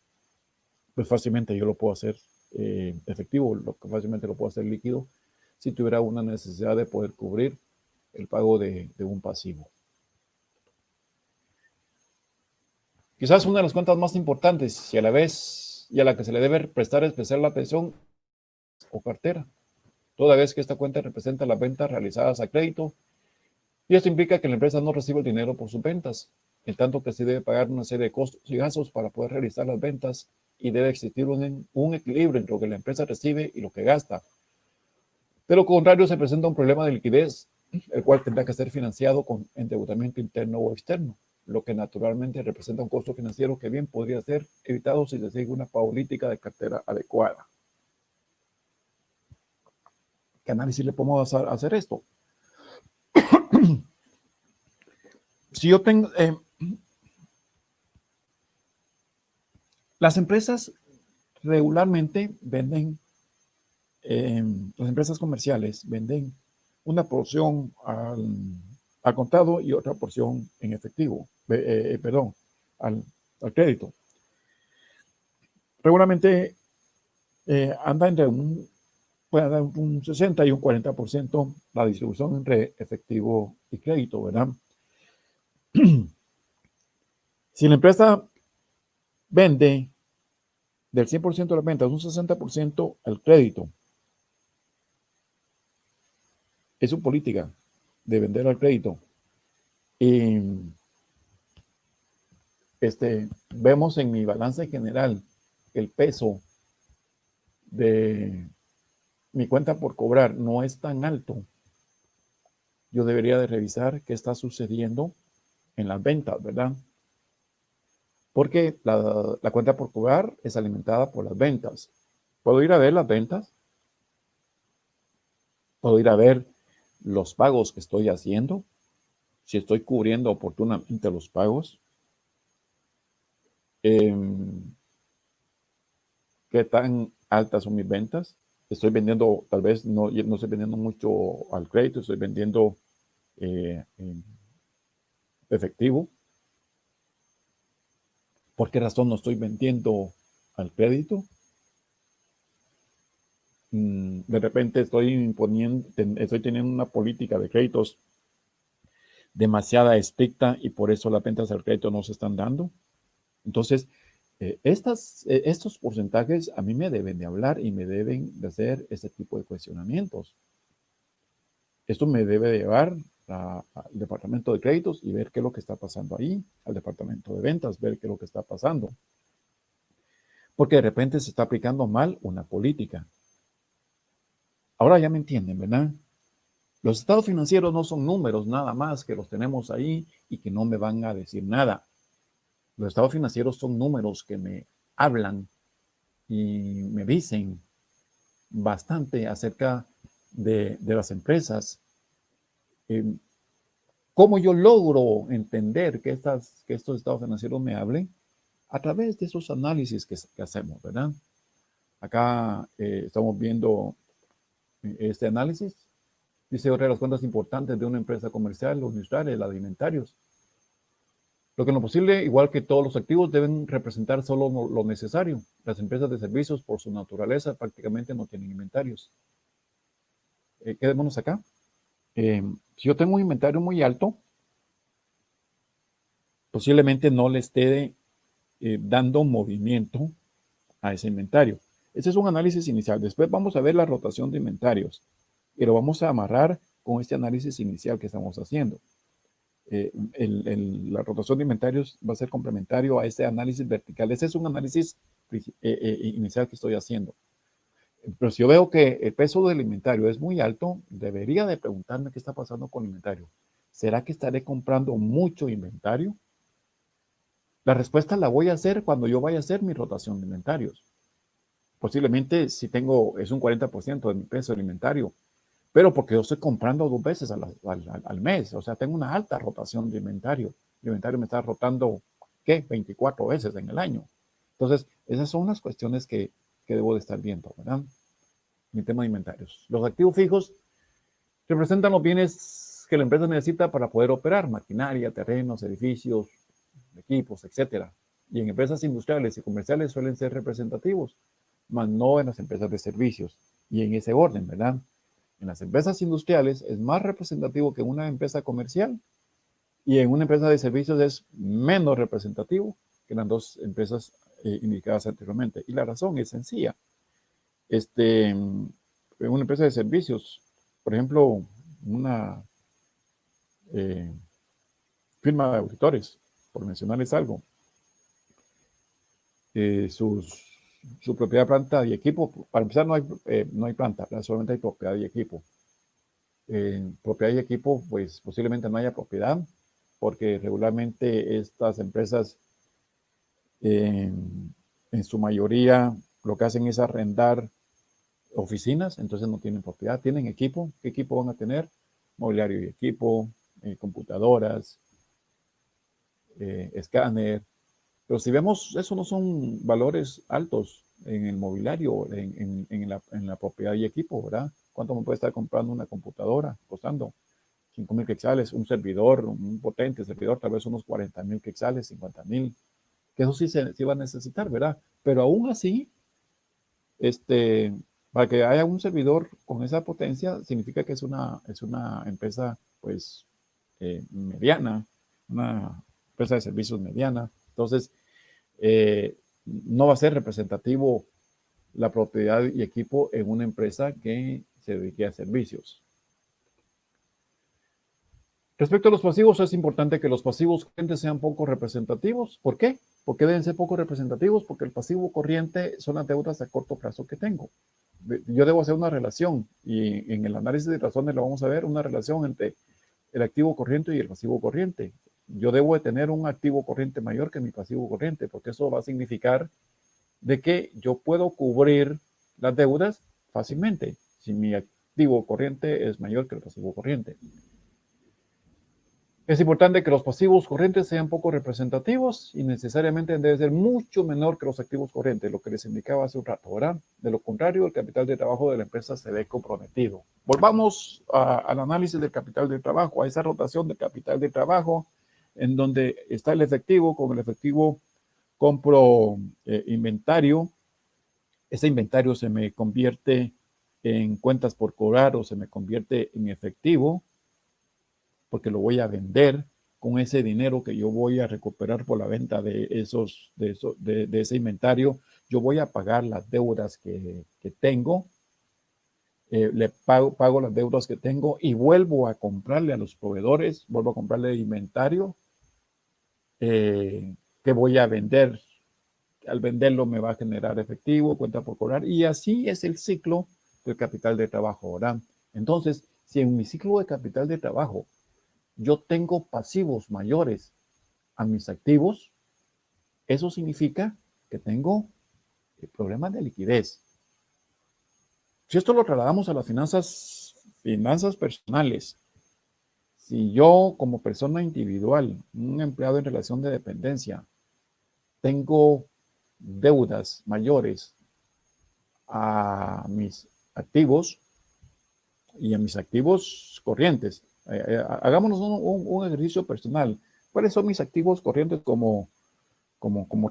pues fácilmente yo lo puedo hacer efectivo, fácilmente lo puedo hacer líquido si tuviera una necesidad de poder cubrir el pago de un pasivo. Quizás una de las cuentas más importantes y a la vez y a la que se le debe prestar especial atención o cartera, toda vez que esta cuenta representa las ventas realizadas a crédito, y esto implica que la empresa no recibe el dinero por sus ventas, en tanto que se debe pagar una serie de costos y gastos para poder realizar las ventas y debe existir un equilibrio entre lo que la empresa recibe y lo que gasta. De lo contrario, se presenta un problema de liquidez, el cual tendrá que ser financiado con endeudamiento interno o externo, lo que naturalmente representa un costo financiero que bien podría ser evitado si se sigue una política de cartera adecuada. ¿Qué análisis le podemos hacer esto? Si yo tengo... las empresas regularmente venden, las empresas comerciales venden una porción al contado y otra porción en efectivo, perdón, al crédito. Regularmente anda entre puede dar un 60 y un 40% la distribución entre efectivo y crédito, ¿verdad? Si la empresa vende del 100% de las ventas, un 60% al crédito, es su política de vender al crédito. Y vemos en mi balance general el peso de mi cuenta por cobrar no es tan alto. Yo debería de revisar qué está sucediendo en las ventas, ¿verdad? Porque la cuenta por cobrar es alimentada por las ventas. ¿Puedo ir a ver las ventas? ¿Puedo ir a ver los pagos que estoy haciendo? Si estoy cubriendo oportunamente los pagos. ¿Qué tan altas son mis ventas? Estoy vendiendo, tal vez no estoy vendiendo mucho al crédito, estoy vendiendo en efectivo. ¿Por qué razón no estoy vendiendo al crédito? De repente estoy teniendo una política de créditos demasiada estricta y por eso las ventas al crédito no se están dando. Entonces, estos porcentajes a mí me deben de hablar y me deben de hacer este tipo de cuestionamientos. Esto me debe de llevar al departamento de créditos y ver qué es lo que está pasando ahí, al departamento de ventas, ver qué es lo que está pasando. Porque de repente se está aplicando mal una política. Ahora ya me entienden, ¿verdad? Los estados financieros no son números nada más que los tenemos ahí y que no me van a decir nada. Los estados financieros son números que me hablan y me dicen bastante acerca de las empresas. ¿Cómo yo logro entender que estos estados financieros me hablen? A través de esos análisis que hacemos, ¿verdad? Acá estamos viendo este análisis. Dice otra de las cuentas importantes de una empresa comercial o industrial es la de inventarios. Lo que en lo posible, igual que todos los activos, deben representar solo lo necesario. Las empresas de servicios, por su naturaleza, prácticamente no tienen inventarios. Quedémonos acá. Si yo tengo un inventario muy alto, posiblemente no le esté dando movimiento a ese inventario. Ese es un análisis inicial. Después vamos a ver la rotación de inventarios y lo vamos a amarrar con este análisis inicial que estamos haciendo. La rotación de inventarios va a ser complementario a este análisis vertical. Ese es un análisis inicial que estoy haciendo. Pero si yo veo que el peso del inventario es muy alto, debería de preguntarme qué está pasando con el inventario. ¿Será que estaré comprando mucho inventario? La respuesta la voy a hacer cuando yo vaya a hacer mi rotación de inventarios. Posiblemente si es un 40% de mi peso del inventario, pero porque yo estoy comprando 2 veces al mes, o sea, tengo una alta rotación de inventario. El inventario me está rotando, ¿qué? 24 veces en el año. Entonces, esas son las cuestiones que debo de estar viendo, ¿verdad? Mi tema de inventarios. Los activos fijos representan los bienes que la empresa necesita para poder operar, maquinaria, terrenos, edificios, equipos, etcétera. Y en empresas industriales y comerciales suelen ser representativos, mas no en las empresas de servicios. Y en ese orden, ¿verdad? En las empresas industriales es más representativo que en una empresa comercial y en una empresa de servicios es menos representativo que en las dos empresas indicadas anteriormente. Y la razón es sencilla. En una empresa de servicios, por ejemplo, una firma de auditores, por mencionarles algo, su propiedad, planta y equipo, para empezar no hay planta, solamente hay propiedad y equipo. En propiedad y equipo, pues posiblemente no haya propiedad, porque regularmente estas empresas en su mayoría lo que hacen es arrendar oficinas, entonces no tienen propiedad, tienen equipo. ¿Qué equipo van a tener? Mobiliario y equipo, computadoras, escáner. Pero si vemos, eso no son valores altos en el mobiliario, en la propiedad y equipo, ¿verdad? ¿Cuánto me puede estar comprando una computadora costando? 5,000 quetzales, un servidor, un potente servidor, tal vez unos 40,000 quetzales, 50,000, que eso sí se va a necesitar, ¿verdad? Pero aún así, para que haya un servidor con esa potencia, significa que es una empresa, pues, mediana, una empresa de servicios mediana. Entonces, no va a ser representativo la propiedad y equipo en una empresa que se dedique a servicios. Respecto a los pasivos, es importante que los pasivos corrientes sean poco representativos. ¿Por qué? ¿Por qué deben ser poco representativos? Porque el pasivo corriente son las deudas a corto plazo que tengo. Yo debo hacer una relación y en el análisis de razones lo vamos a ver, una relación entre el activo corriente y el pasivo corriente. Yo debo de tener un activo corriente mayor que mi pasivo corriente, porque eso va a significar de que yo puedo cubrir las deudas fácilmente si mi activo corriente es mayor que el pasivo corriente. Es importante que los pasivos corrientes sean poco representativos y necesariamente deben ser mucho menor que los activos corrientes, lo que les indicaba hace un rato, ¿verdad? De lo contrario, el capital de trabajo de la empresa se ve comprometido. Volvamos al análisis del capital de trabajo, a esa rotación del capital de trabajo, en donde está el efectivo. Con el efectivo compro inventario. Ese inventario se me convierte en cuentas por cobrar o se me convierte en efectivo, porque lo voy a vender con ese dinero que yo voy a recuperar por la venta de ese inventario. Yo voy a pagar las deudas que tengo le pago las deudas que tengo y vuelvo a comprarle a los proveedores, vuelvo a comprarle inventario que voy a vender. Al venderlo me va a generar efectivo, cuenta por cobrar, y así es el ciclo del capital de trabajo, ¿verdad? Entonces, si en mi ciclo de capital de trabajo yo tengo pasivos mayores a mis activos, eso significa que tengo problemas de liquidez. Si esto lo trasladamos a las finanzas personales, si yo como persona individual, un empleado en relación de dependencia, tengo deudas mayores a mis activos y a mis activos corrientes, hagámonos un ejercicio personal. ¿Cuáles son mis activos corrientes como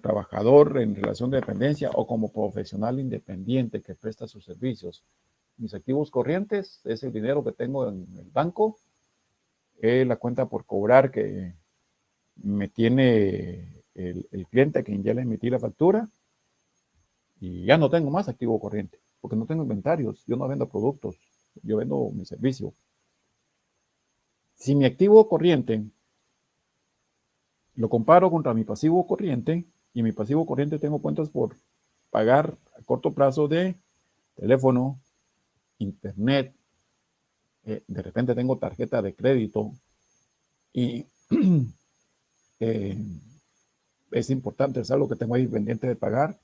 trabajador en relación de dependencia o como profesional independiente que presta sus servicios? Mis activos corrientes es el dinero que tengo en el banco, la cuenta por cobrar que me tiene el cliente a quien ya le emití la factura, y ya no tengo más activo corriente, porque no tengo inventarios, yo no vendo productos, yo vendo mi servicio. Si mi activo corriente lo comparo contra mi pasivo corriente, y mi pasivo corriente tengo cuentas por pagar a corto plazo de teléfono, internet, de repente tengo tarjeta de crédito, y es importante, es algo que tengo ahí pendiente de pagar.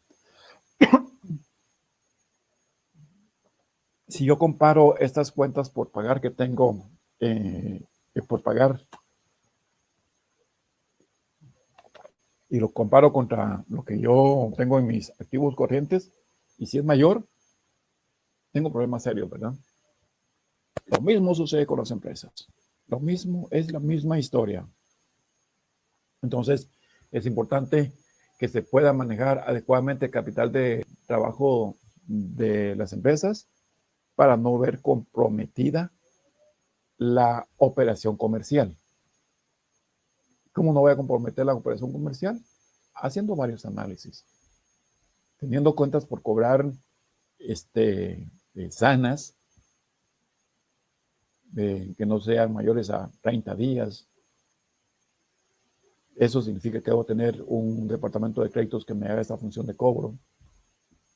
Si yo comparo estas cuentas por pagar que tengo, por pagar, y lo comparo contra lo que yo tengo en mis activos corrientes, y si es mayor, tengo problemas serios, ¿verdad? Lo mismo sucede con las empresas. Lo mismo, es la misma historia. Entonces, es importante que se pueda manejar adecuadamente el capital de trabajo de las empresas para no ver comprometida la operación comercial. ¿Cómo no voy a comprometer la operación comercial? Haciendo varios análisis, teniendo cuentas por cobrar sanas, que no sean mayores a 30 días. Eso significa que debo tener un departamento de créditos que me haga esta función de cobro.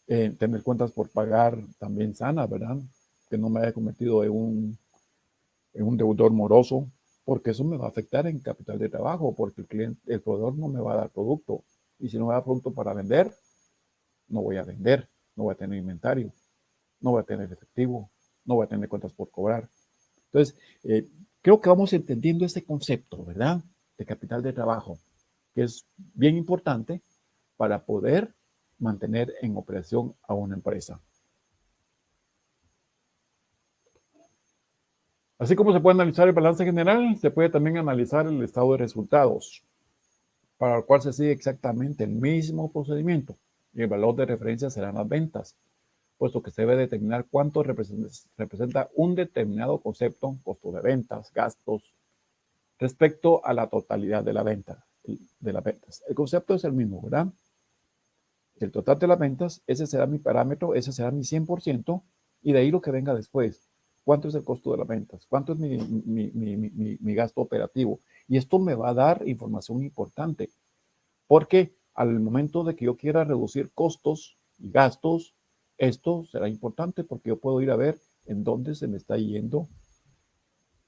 Tener cuentas por pagar también sanas, ¿verdad? Que no me haya convertido en un deudor moroso, porque eso me va a afectar en capital de trabajo, porque el proveedor no me va a dar producto. Y si no me da producto para vender, no voy a vender, no voy a tener inventario, no voy a tener efectivo, no voy a tener cuentas por cobrar. Entonces, creo que vamos entendiendo este concepto, ¿verdad? De capital de trabajo, que es bien importante para poder mantener en operación a una empresa. Así como se puede analizar el balance general, se puede también analizar el estado de resultados, para el cual se sigue exactamente el mismo procedimiento. Y el valor de referencia serán las ventas, puesto que se debe determinar cuánto representa un determinado concepto, costo de ventas, gastos, respecto a la totalidad de la venta, de las ventas. El concepto es el mismo, ¿verdad? El total de las ventas, ese será mi parámetro, ese será mi 100%, y de ahí lo que venga después. ¿Cuánto es el costo de las ventas? ¿Cuánto es mi gasto operativo? Y esto me va a dar información importante, porque al momento de que yo quiera reducir costos y gastos, esto será importante porque yo puedo ir a ver en dónde se me está yendo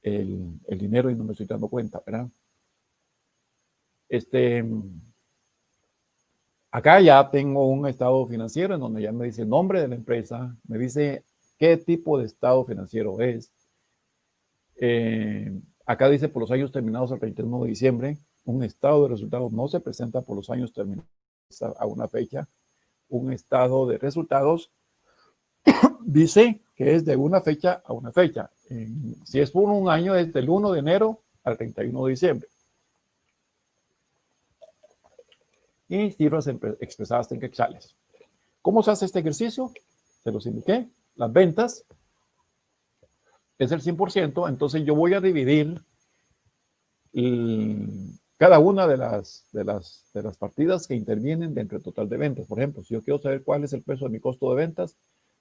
el dinero y no me estoy dando cuenta, ¿verdad? Acá ya tengo un estado financiero en donde ya me dice el nombre de la empresa, me dice qué tipo de estado financiero es. Acá dice por los años terminados al 31 de diciembre, un estado de resultados no se presenta por los años terminados a una fecha. Un estado de resultados dice que es de una fecha a una fecha. Si es por un año, es del 1 de enero al 31 de diciembre. Y cifras expresadas en quetzales. ¿Cómo se hace este ejercicio? Se los indiqué. Las ventas es el 100%, entonces yo voy a dividir cada una de las partidas que intervienen dentro del total de ventas. Por ejemplo, si yo quiero saber cuál es el peso de mi costo de ventas,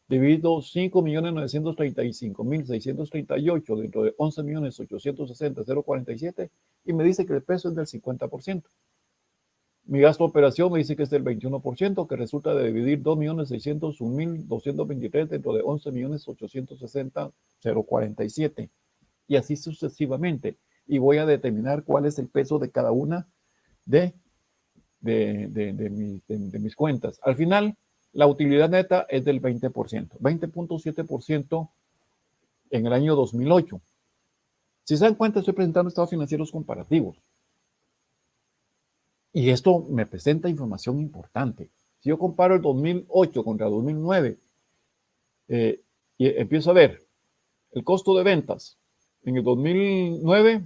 divido 5.935.638 dentro de 11.860.047 y me dice que el peso es del 50%. Mi gasto de operación me dice que es del 21%, que resulta de dividir 2.601.223 dentro de 11.860.047. Y así sucesivamente. Y voy a determinar cuál es el peso de cada una de mis cuentas. Al final, la utilidad neta es del 20%, 20.7% en el año 2008. Si se dan cuenta, estoy presentando estados financieros comparativos. Y esto me presenta información importante. Si yo comparo el 2008 contra 2009, y empiezo a ver el costo de ventas, en el 2009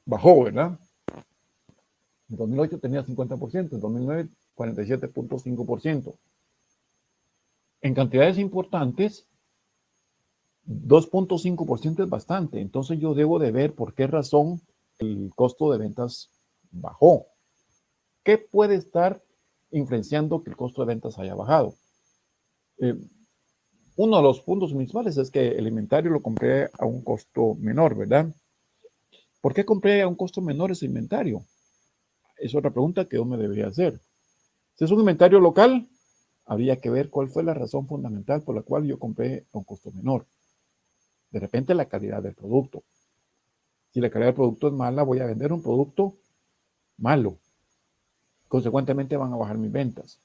bajó, ¿verdad? En 2008 tenía 50%, en 2009 47.5%. En cantidades importantes, 2.5% es bastante. Entonces yo debo de ver por qué razón el costo de ventas bajó. ¿Qué puede estar influenciando que el costo de ventas haya bajado? Uno de los puntos principales es que el inventario lo compré a un costo menor, ¿verdad? ¿Por qué compré a un costo menor ese inventario? Es otra pregunta que yo me debería hacer. Si es un inventario local, habría que ver cuál fue la razón fundamental por la cual yo compré a un costo menor. De repente la calidad del producto. Si la calidad del producto es mala, voy a vender un producto malo. Consecuentemente van a bajar mis ventas.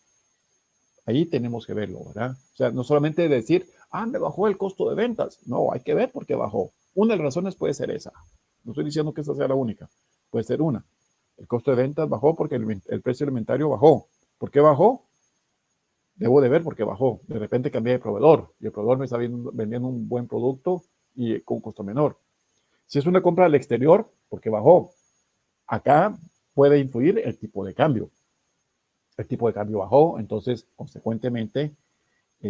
Ahí tenemos que verlo, ¿verdad? O sea, no solamente decir, me bajó el costo de ventas. No, hay que ver por qué bajó. Una de las razones puede ser esa. No estoy diciendo que esa sea la única. Puede ser una. El costo de ventas bajó porque el precio del inventario bajó. ¿Por qué bajó? Debo de ver por qué bajó. De repente cambié de proveedor y el proveedor me está vendiendo un buen producto y con un costo menor. Si es una compra al exterior, ¿por qué bajó? Acá puede influir el tipo de cambio. El tipo de cambio bajó, entonces, consecuentemente,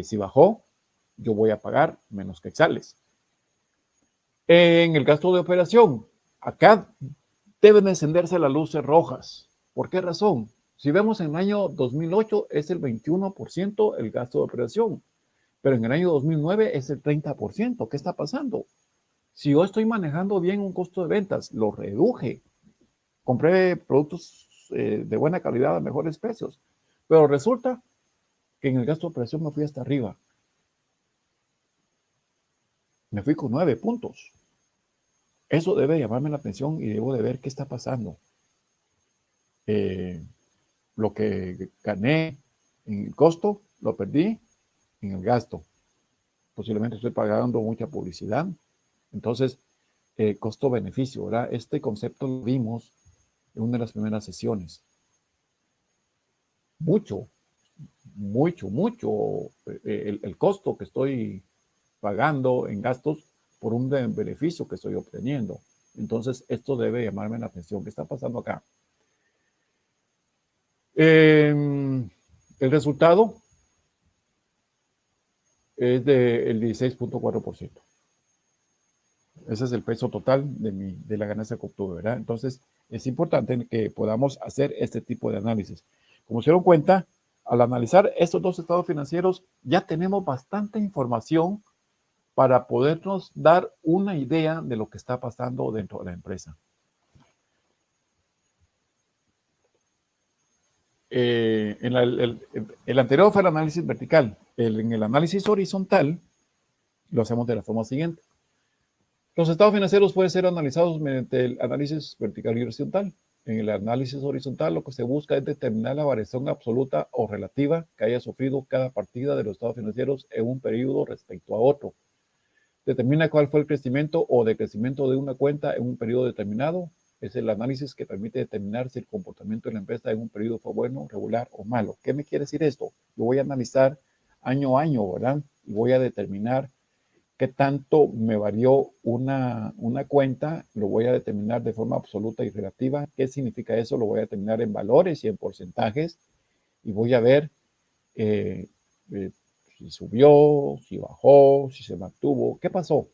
si bajó, yo voy a pagar menos quetzales. En el gasto de operación, acá deben encenderse las luces rojas. ¿Por qué razón? Si vemos en el año 2008 es el 21% el gasto de operación, pero en el año 2009 es el 30%. ¿Qué está pasando? Si yo estoy manejando bien un costo de ventas, lo reduje. Compré productos de buena calidad a mejores precios, pero resulta que en el gasto de operación me fui hasta arriba. Me fui con 9 puntos. Eso debe llamarme la atención y debo de ver qué está pasando. Lo que gané en el costo, lo perdí en el gasto. Posiblemente estoy pagando mucha publicidad. Entonces, costo-beneficio, ¿verdad? Este concepto lo vimos en una de las primeras sesiones. Mucho el costo que estoy pagando en gastos por un beneficio que estoy obteniendo. Entonces, esto debe llamarme la atención. ¿Qué está pasando acá? El resultado es del 16.4%. Ese es el peso total de la ganancia que obtuve, ¿verdad? Entonces, es importante que podamos hacer este tipo de análisis. Como se dieron cuenta, al analizar estos dos estados financieros, ya tenemos bastante información para podernos dar una idea de lo que está pasando dentro de la empresa. El anterior fue el análisis vertical. En el análisis horizontal, lo hacemos de la forma siguiente. Los estados financieros pueden ser analizados mediante el análisis vertical y horizontal. En el análisis horizontal, lo que se busca es determinar la variación absoluta o relativa que haya sufrido cada partida de los estados financieros en un periodo respecto a otro. Determina cuál fue el crecimiento o decrecimiento de una cuenta en un periodo determinado. Es el análisis que permite determinar si el comportamiento de la empresa en un periodo fue bueno, regular o malo. ¿Qué me quiere decir esto? Yo voy a analizar año a año, ¿verdad? Y voy a determinar qué tanto me varió una cuenta. Lo voy a determinar de forma absoluta y relativa. ¿Qué significa eso? Lo voy a determinar en valores y en porcentajes. Y voy a ver si subió, si bajó, si se mantuvo, ¿qué pasó?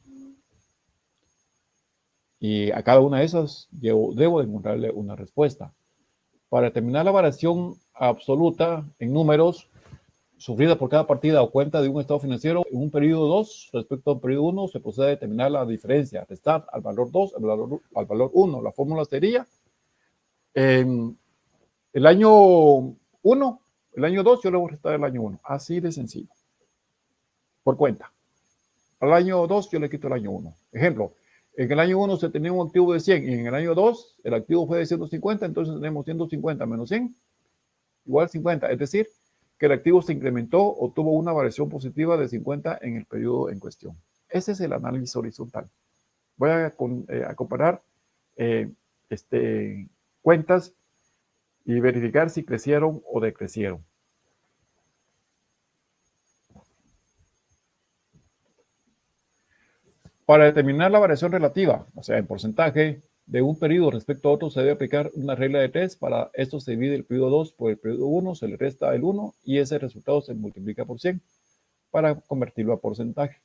Y a cada una de esas yo debo encontrarle una respuesta. Para determinar la variación absoluta en números, sufrida por cada partida o cuenta de un estado financiero en un periodo 2 respecto a un periodo 1, se procede a determinar la diferencia, restar al valor 2, al valor 1. La fórmula sería, en el año 1, el año 2, yo le voy a restar el año 1. Así de sencillo. Por cuenta. Al año 2 yo le quito el año 1. Ejemplo, en el año 1 se tenía un activo de 100 y en el año 2 el activo fue de 150, entonces tenemos 150 menos 100 igual 50. Es decir, que el activo se incrementó o tuvo una variación positiva de 50 en el periodo en cuestión. Ese es el análisis horizontal. Voy a comparar cuentas y verificar si crecieron o decrecieron. Para determinar la variación relativa, o sea, en porcentaje de un periodo respecto a otro, se debe aplicar una regla de 3. Para esto se divide el periodo 2 por el periodo 1, se le resta el 1 y ese resultado se multiplica por 100 para convertirlo a porcentaje,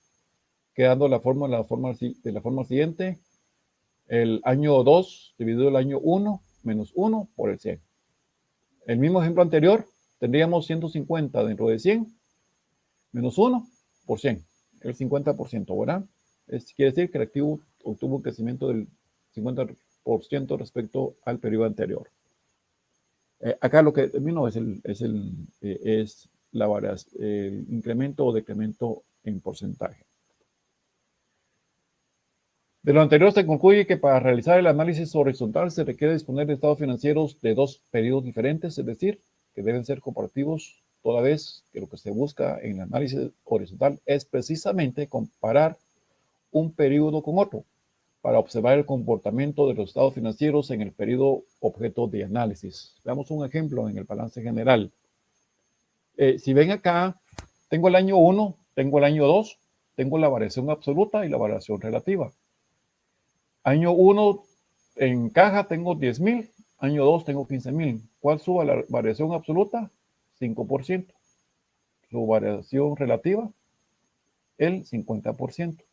quedando de la forma siguiente: el año 2 dividido el año 1 menos 1 por el 100. El mismo ejemplo anterior, tendríamos 150 dentro de 100 menos 1 por 100, el 50%, ¿verdad? Quiere decir que el activo obtuvo un crecimiento del 50% respecto al periodo anterior. Acá lo que termino es el incremento o decremento en porcentaje. De lo anterior se concluye que para realizar el análisis horizontal se requiere disponer de estados financieros de dos periodos diferentes, es decir, que deben ser comparativos, toda vez que lo que se busca en el análisis horizontal es precisamente comparar un periodo con otro para observar el comportamiento de los estados financieros en el periodo objeto de análisis. Veamos un ejemplo en el balance general. Si ven acá, tengo el año 1, tengo el año 2, tengo la variación absoluta y la variación relativa. Año 1 en caja tengo 10,000, año 2 tengo 15,000. ¿Cuál suba la variación absoluta? 5%. Su variación relativa, el 50%.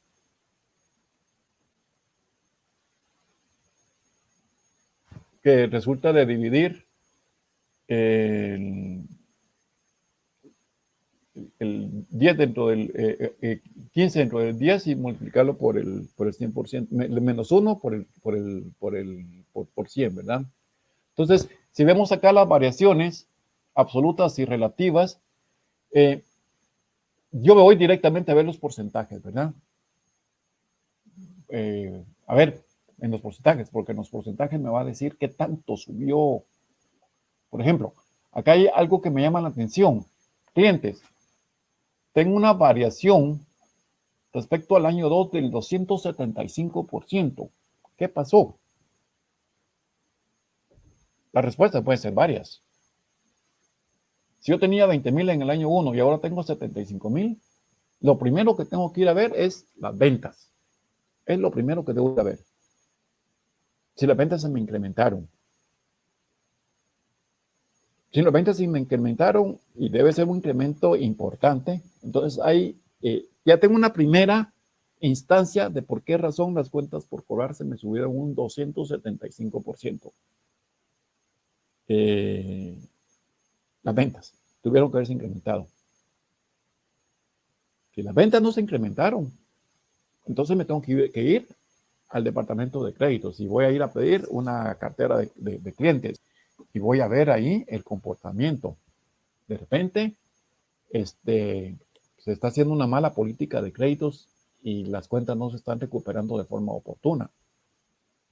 Que resulta de dividir el 10 dentro del 15 dentro del 10 y multiplicarlo por el 100%, menos 1 por 100, ¿verdad? Entonces, si vemos acá las variaciones absolutas y relativas, yo me voy directamente a ver los porcentajes, ¿verdad? A ver, en los porcentajes, porque en los porcentajes me va a decir qué tanto subió. Por ejemplo, acá hay algo que me llama la atención. Clientes, tengo una variación respecto al año 2 del 275%. ¿Qué pasó? La respuesta puede ser varias. Si yo tenía 20,000 en el año 1 y ahora tengo 75,000, lo primero que tengo que ir a ver es las ventas. Es lo primero que debo ir a ver. Si las ventas se me incrementaron. Si las ventas se me incrementaron y debe ser un incremento importante, entonces ahí ya tengo una primera instancia de por qué razón las cuentas por cobrar se me subieron un 275%. Las ventas tuvieron que haberse incrementado. Si las ventas no se incrementaron, entonces me tengo que ir al departamento de créditos y voy a ir a pedir una cartera de clientes y voy a ver ahí el comportamiento. De repente, se está haciendo una mala política de créditos y las cuentas no se están recuperando de forma oportuna.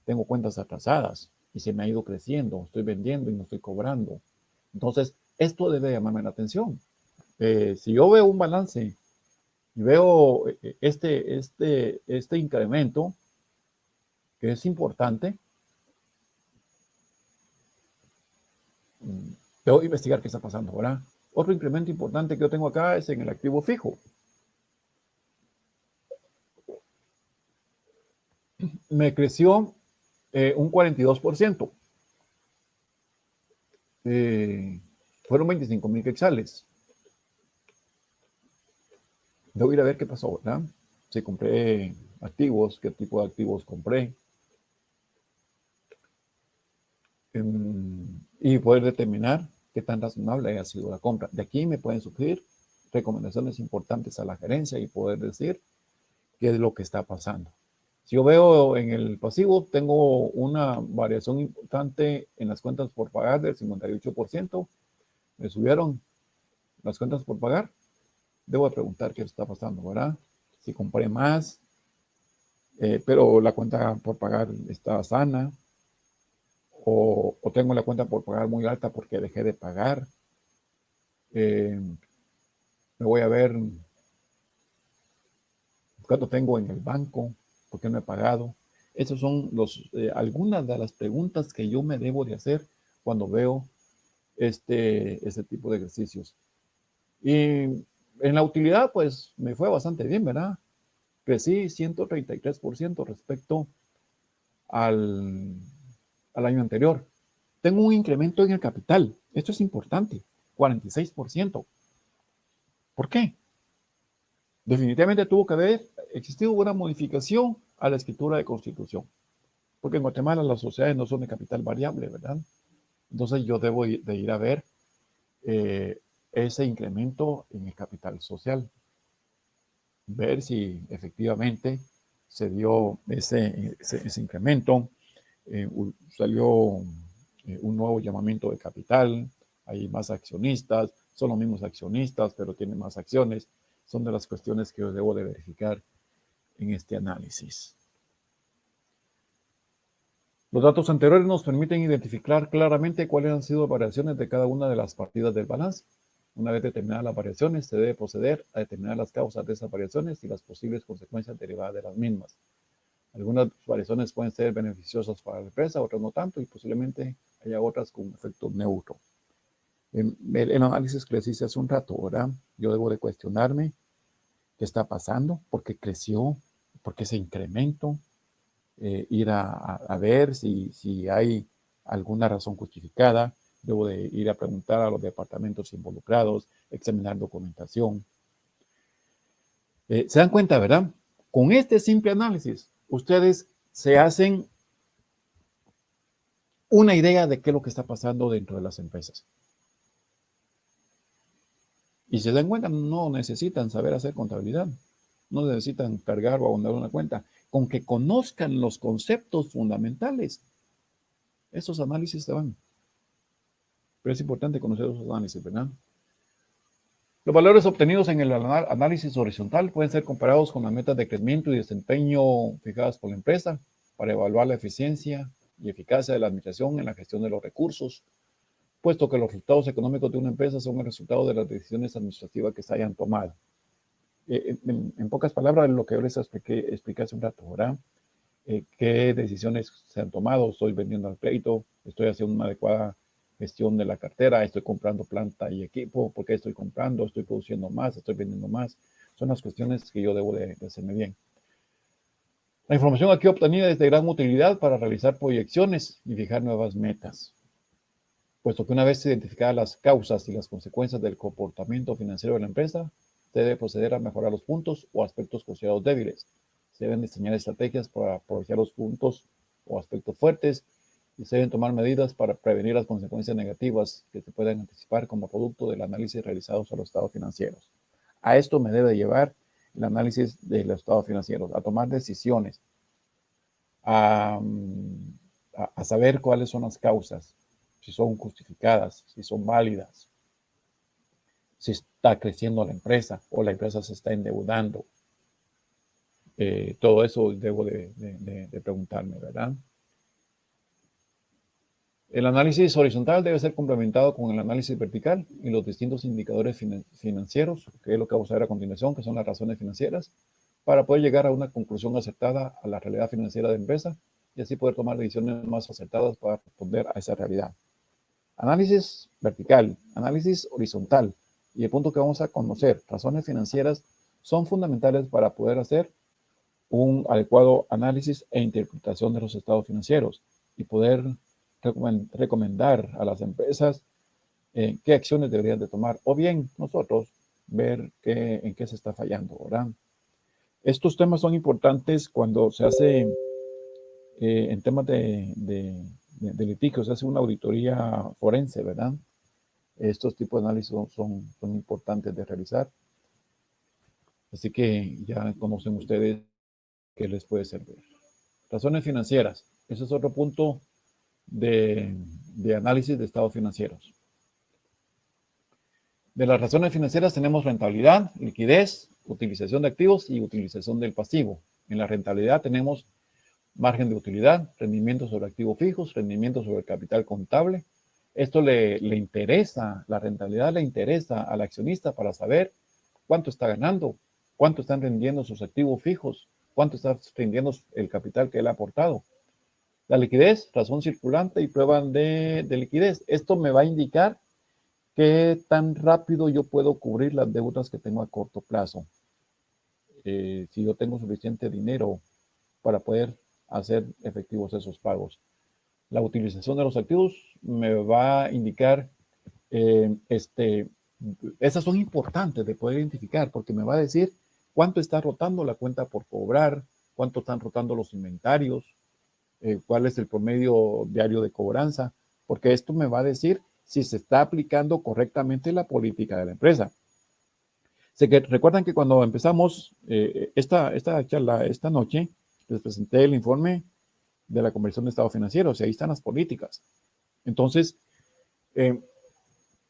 Tengo cuentas atrasadas y se me ha ido creciendo, estoy vendiendo y no estoy cobrando. Entonces, esto debe llamarme la atención. Si yo veo un balance y veo este incremento, que es importante, debo investigar qué está pasando, ¿verdad? Otro incremento importante que yo tengo acá es en el activo fijo. Me creció un 42%. Fueron 25,000 quetzales. Debo ir a ver qué pasó, ¿verdad? Si compré activos, qué tipo de activos compré. Y poder determinar qué tan razonable haya sido la compra. De aquí me pueden surgir recomendaciones importantes a la gerencia y poder decir qué es lo que está pasando. Si yo veo en el pasivo, tengo una variación importante en las cuentas por pagar del 58%. Me subieron las cuentas por pagar. Debo preguntar qué está pasando, ¿verdad? Si compré más, pero la cuenta por pagar está sana, o tengo la cuenta por pagar muy alta porque dejé de pagar. Me voy a ver cuánto tengo en el banco, por qué no he pagado. Esas son algunas de las preguntas que yo me debo de hacer cuando veo este tipo de ejercicios. Y en la utilidad, pues me fue bastante bien, ¿verdad? Crecí 133% respecto al año anterior. Tengo un incremento en el capital. Esto es importante, 46%. ¿Por qué? Definitivamente tuvo que haber existido una modificación a la escritura de constitución. Porque en Guatemala las sociedades no son de capital variable, ¿verdad? Entonces yo debo de ir a ver ese incremento en el capital social. Ver si efectivamente se dio ese incremento. Salió un nuevo llamamiento de capital, hay más accionistas, son los mismos accionistas, pero tienen más acciones. Son de las cuestiones que yo debo de verificar en este análisis. Los datos anteriores nos permiten identificar claramente cuáles han sido las variaciones de cada una de las partidas del balance. Una vez determinadas las variaciones, se debe proceder a determinar las causas de esas variaciones y las posibles consecuencias derivadas de las mismas. Algunas variaciones pueden ser beneficiosas para la empresa, otras no tanto, y posiblemente haya otras con efecto neutro. El análisis que les hice hace un rato, ¿verdad? Yo debo de cuestionarme qué está pasando, por qué creció, por qué ese incremento, ir a ver si hay alguna razón justificada. Debo de ir a preguntar a los departamentos involucrados, examinar documentación. Se dan cuenta, ¿verdad? Con este simple análisis, ustedes se hacen una idea de qué es lo que está pasando dentro de las empresas. Y se dan cuenta, no necesitan saber hacer contabilidad, no necesitan cargar o abonar una cuenta. Con que conozcan los conceptos fundamentales, esos análisis se van. Pero es importante conocer esos análisis, ¿verdad? Los valores obtenidos en el análisis horizontal pueden ser comparados con las metas de crecimiento y desempeño fijadas por la empresa para evaluar la eficiencia y eficacia de la administración en la gestión de los recursos, puesto que los resultados económicos de una empresa son el resultado de las decisiones administrativas que se hayan tomado. En pocas palabras, lo que yo les expliqué hace un rato, ¿verdad? ¿Qué decisiones se han tomado? Estoy vendiendo al crédito, estoy haciendo una adecuada gestión de la cartera, estoy comprando planta y equipo, ¿por qué estoy comprando? Estoy produciendo más, estoy vendiendo más. Son las cuestiones que yo debo de hacerme bien. La información aquí obtenida es de gran utilidad para realizar proyecciones y fijar nuevas metas, puesto que una vez identificadas las causas y las consecuencias del comportamiento financiero de la empresa, se debe proceder a mejorar los puntos o aspectos considerados débiles. Se deben diseñar estrategias para aprovechar los puntos o aspectos fuertes y se deben tomar medidas para prevenir las consecuencias negativas que se puedan anticipar como producto del análisis realizado sobre los estados financieros. A esto me debe llevar el análisis de los estados financieros, a tomar decisiones, a saber cuáles son las causas, si son justificadas, si son válidas, si está creciendo la empresa o la empresa se está endeudando. Todo eso debo de preguntarme, ¿verdad? El análisis horizontal debe ser complementado con el análisis vertical y los distintos indicadores financieros, que es lo que vamos a ver a continuación, que son las razones financieras, para poder llegar a una conclusión acertada a la realidad financiera de la empresa y así poder tomar decisiones más acertadas para responder a esa realidad. Análisis vertical, análisis horizontal y el punto que vamos a conocer, razones financieras, son fundamentales para poder hacer un adecuado análisis e interpretación de los estados financieros y poder recomendar a las empresas qué acciones deberían de tomar, o bien nosotros ver en qué se está fallando, ¿verdad? Estos temas son importantes cuando se hace en temas de litigios, se hace una auditoría forense, ¿verdad? Estos tipos de análisis son importantes de realizar Así que ya conocen ustedes qué les puede servir. Razones financieras. Ese es otro punto de análisis de estados financieros. De las razones financieras tenemos rentabilidad, liquidez, utilización de activos y utilización del pasivo. En la rentabilidad tenemos margen de utilidad, rendimiento sobre activos fijos, rendimiento sobre el capital contable. Esto le interesa, la rentabilidad le interesa al accionista para saber cuánto está ganando, cuánto están rindiendo sus activos fijos, cuánto está rindiendo el capital que él ha aportado. La liquidez, razón circulante y prueba de liquidez. Esto me va a indicar qué tan rápido yo puedo cubrir las deudas que tengo a corto plazo. Si yo tengo suficiente dinero para poder hacer efectivos esos pagos. La utilización de los activos me va a indicar, esas son importantes de poder identificar porque me va a decir cuánto está rotando la cuenta por cobrar, cuánto están rotando los inventarios, cuál es el promedio diario de cobranza, porque esto me va a decir si se está aplicando correctamente la política de la empresa. Recuerdan que cuando empezamos esta charla esta noche, les presenté el informe de la Conversión de Estados Financieros y ahí están las políticas. Entonces,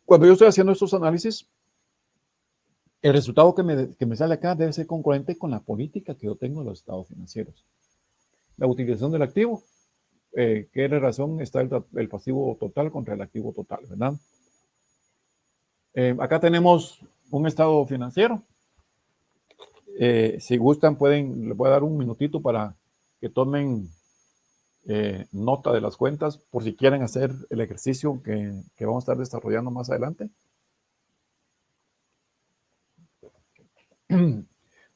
cuando yo estoy haciendo estos análisis, el resultado que me sale acá debe ser concurrente con la política que yo tengo de los estados financieros. La utilización del activo, qué relación está el pasivo total contra el activo total, ¿verdad? Acá tenemos un estado financiero. Si gustan, les voy a dar un minutito para que tomen nota de las cuentas por si quieren hacer el ejercicio que vamos a estar desarrollando más adelante.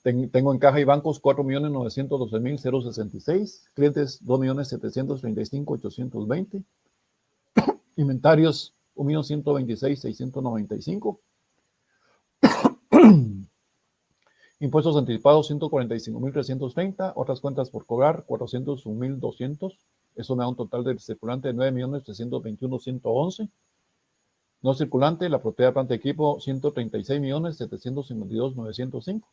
Tengo en caja y bancos 4.912.066, clientes 2.735.820, inventarios 1.126.695, impuestos anticipados 145.330, otras cuentas por cobrar 401.200, eso me da un total de circulante de 9.321.111. No circulante, la propiedad de planta de equipo, 136.752.905.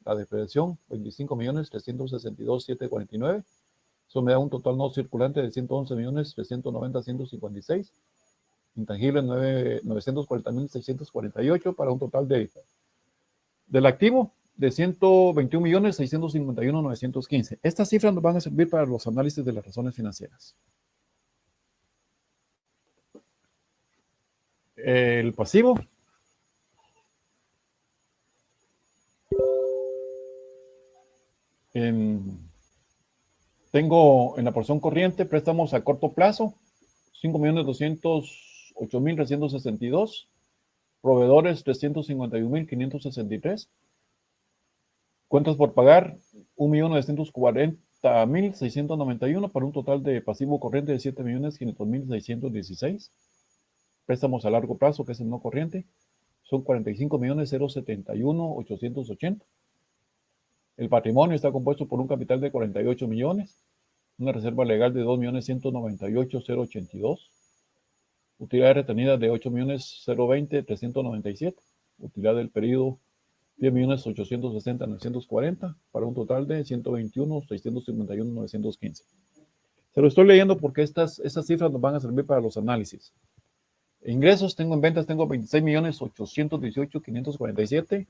La depreciación, 25.362.749. Eso me da un total no circulante de 111.390.156. Intangible, 940.648 para un total del activo de 121.651.915. Estas cifras nos van a servir para los análisis de las razones financieras. El pasivo. Tengo en la porción corriente préstamos a corto plazo, 5.208.362, proveedores 351.563, cuentas por pagar 1.940.691 para un total de pasivo corriente de 7.500.616. Préstamos a largo plazo, que es el no corriente, son 45.071.880. El patrimonio está compuesto por un capital de 48 millones, una reserva legal de 2.198.082, utilidad retenida de 8.020.397, utilidad del periodo 10.860.940 para un total de 121.651.915. Se lo estoy leyendo porque estas cifras nos van a servir para los análisis. Ingresos, tengo en ventas, tengo 26.818.547.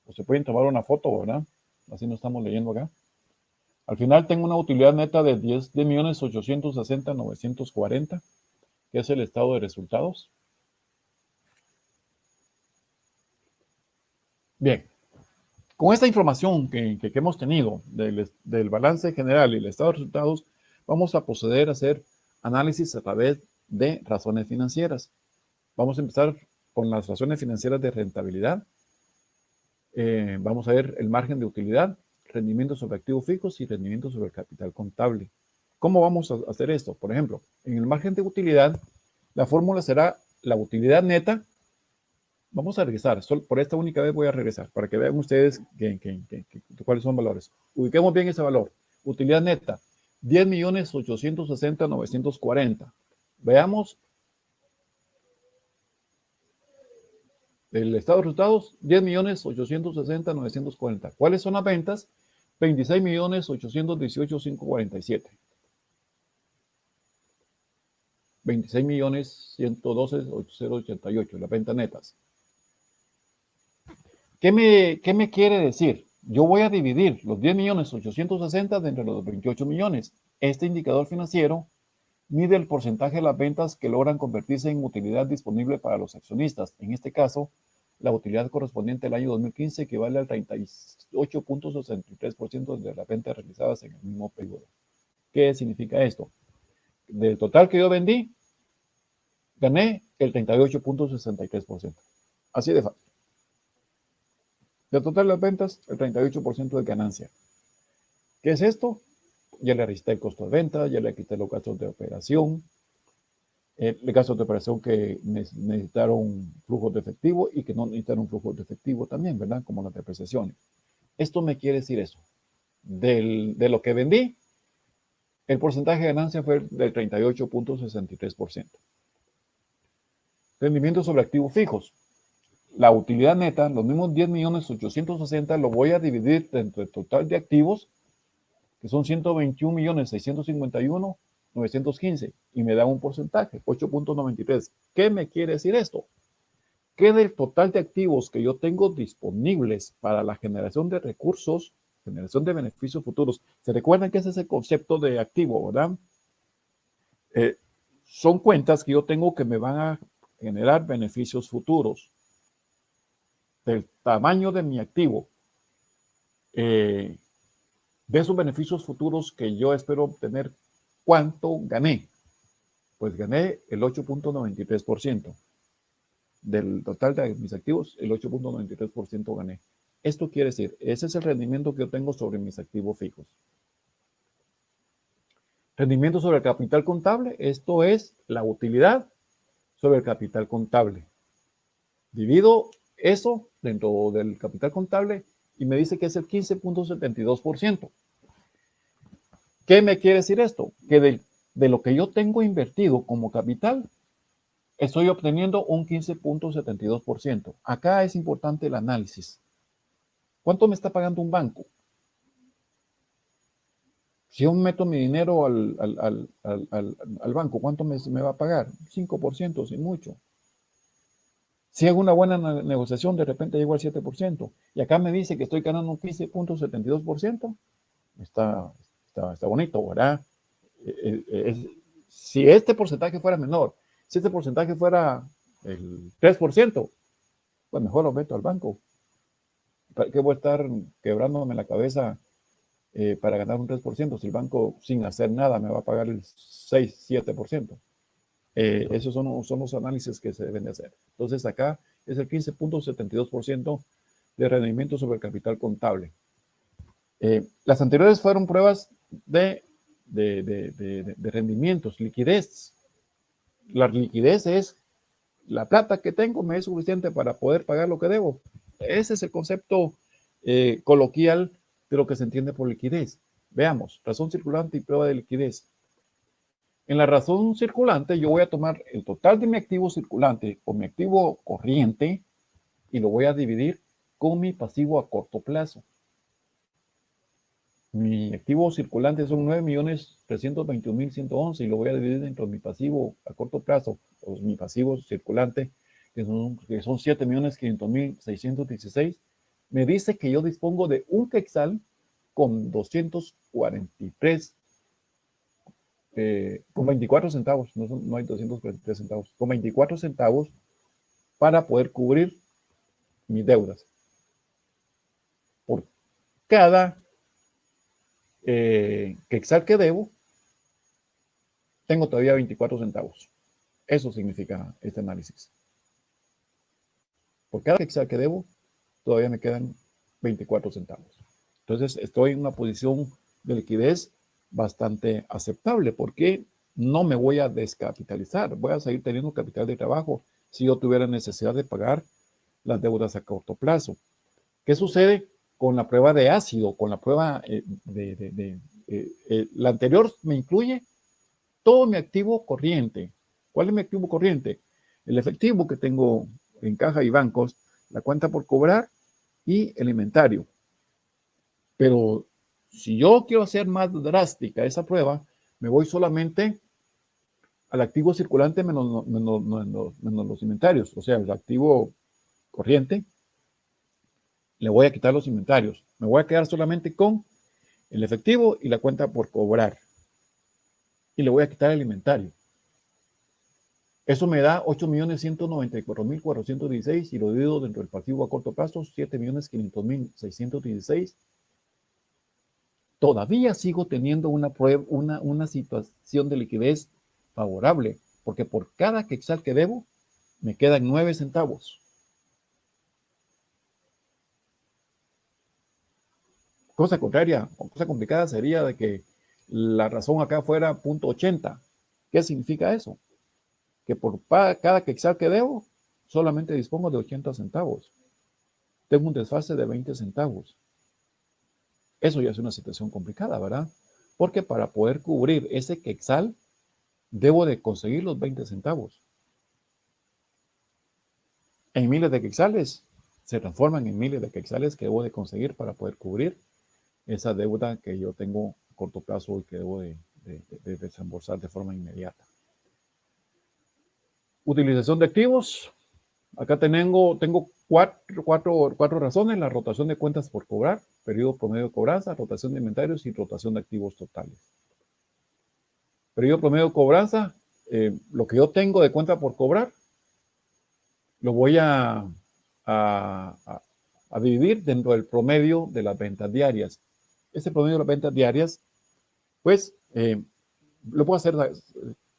O se pueden tomar una foto, ¿verdad? Así no estamos leyendo acá. Al final tengo una utilidad neta de 10.860.940, que es el estado de resultados. Bien, con esta información que hemos tenido del balance general y el estado de resultados, vamos a proceder a hacer análisis a través de razones financieras. Vamos a empezar con las razones financieras de rentabilidad. Vamos a ver el margen de utilidad, rendimiento sobre activos fijos y rendimiento sobre el capital contable. ¿Cómo vamos a hacer esto? Por ejemplo, en el margen de utilidad, la fórmula será la utilidad neta. Vamos a regresar, por esta única vez voy a regresar para que vean ustedes cuáles son valores. Ubiquemos bien ese valor. Utilidad neta, 10.860.940. Veamos El estado de resultados, 10.860.940. ¿Cuáles son las ventas? 26.818.547. 26.112.888, las ventas netas. ¿Qué me quiere decir? Yo voy a dividir los 10.860.000 de entre los 28 millones. Este indicador financiero mide el porcentaje de las ventas que logran convertirse en utilidad disponible para los accionistas. En este caso, la utilidad correspondiente al año 2015 equivale al 38.63% de las ventas realizadas en el mismo periodo. ¿Qué significa esto? Del total que yo vendí, gané el 38.63%. Así de fácil. Del total de las ventas, el 38% de ganancia. ¿Qué es esto? Ya le resté el costo de venta, ya le quité los gastos de operación, los gastos de operación que necesitaron flujos de efectivo y que no necesitaron flujos de efectivo también, ¿verdad? Como las depreciaciones. Esto me quiere decir eso. De lo que vendí, el porcentaje de ganancia fue del 38.63%. Rendimiento sobre activos fijos. La utilidad neta, los mismos 10.860.000 lo voy a dividir entre el total de activos, que son 121.651.915, y me da un porcentaje, 8.93. ¿Qué me quiere decir esto? Que del total de activos que yo tengo disponibles para la generación de recursos, generación de beneficios futuros, ¿se recuerdan que ese es el concepto de activo, verdad? Son cuentas que yo tengo que me van a generar beneficios futuros. Del tamaño de mi activo, de esos beneficios futuros que yo espero obtener, ¿cuánto gané? Pues gané el 8.93%. Del total de mis activos, el 8.93% gané. Esto quiere decir, ese es el rendimiento que yo tengo sobre mis activos fijos. Rendimiento sobre el capital contable, esto es la utilidad sobre el capital contable. Divido eso dentro del capital contable y me dice que es el 15.72%. ¿Qué me quiere decir esto? Que de lo que yo tengo invertido como capital, estoy obteniendo un 15.72%. Acá es importante el análisis. ¿Cuánto me está pagando un banco? Si yo meto mi dinero al banco, ¿cuánto me va a pagar? 5%, sin mucho. Si hago una buena negociación, de repente llego al 7%. Y acá me dice que estoy ganando un 15.72%. Está bonito, ¿verdad? Si este porcentaje fuera menor, si este porcentaje fuera el 3%, pues mejor lo meto al banco. ¿Para qué voy a estar quebrándome la cabeza para ganar un 3%? Si el banco sin hacer nada me va a pagar el 6-7%. Esos son los análisis que se deben de hacer. Entonces acá es el 15.72% de rendimiento sobre el capital contable. Las anteriores fueron pruebas de rendimientos, liquidez. La liquidez es la plata que tengo me es suficiente para poder pagar lo que debo. Ese es el concepto coloquial de lo que se entiende por liquidez. Veamos, razón circulante y prueba de liquidez. En la razón circulante yo voy a tomar el total de mi activo circulante o mi activo corriente y lo voy a dividir con mi pasivo a corto plazo. Mi activo circulante son 9.321.111 y lo voy a dividir dentro de mi pasivo a corto plazo o mi pasivo circulante, que son 7.500.616. Me dice que yo dispongo de un quetzal con 243 con 24 centavos, no hay 243 centavos, con 24 centavos para poder cubrir mis deudas. Por cada quetzal que debo, tengo todavía 24 centavos. Eso significa este análisis. Por cada quetzal que debo, todavía me quedan 24 centavos. Entonces, estoy en una posición de liquidez bastante aceptable porque no me voy a descapitalizar. Voy a seguir teniendo capital de trabajo si yo tuviera necesidad de pagar las deudas a corto plazo. ¿Qué sucede con la prueba de ácido? Con la prueba la anterior me incluye todo mi activo corriente. ¿Cuál es mi activo corriente? El efectivo que tengo en caja y bancos la cuenta por cobrar y el inventario. Pero si yo quiero hacer más drástica esa prueba, me voy solamente al activo circulante menos los inventarios. O sea, el activo corriente, le voy a quitar los inventarios. Me voy a quedar solamente con el efectivo y la cuenta por cobrar. Y le voy a quitar el inventario. Eso me da 8.194.416 y lo divido dentro del pasivo a corto plazo, 7.500.616. Todavía sigo teniendo una situación de liquidez favorable, porque por cada quetzal que debo, me quedan 9 centavos. Cosa contraria o cosa complicada sería de que la razón acá fuera 0.80. ¿Qué significa eso? Que por cada quetzal que debo, solamente dispongo de 80 centavos. Tengo un desfase de 20 centavos. Eso ya es una situación complicada, ¿verdad? Porque para poder cubrir ese quetzal, debo de conseguir los 20 centavos. En miles de quetzales, se transforman en miles de quetzales que debo de conseguir para poder cubrir esa deuda que yo tengo a corto plazo y que debo de desembolsar de forma inmediata. Utilización de activos. Acá tengo cuatro razones: la rotación de cuentas por cobrar, periodo promedio de cobranza, rotación de inventarios y rotación de activos totales. Periodo promedio de cobranza, lo que yo tengo de cuenta por cobrar, lo voy a dividir dentro del promedio de las ventas diarias. Ese promedio de las ventas diarias, pues, lo puedo hacer,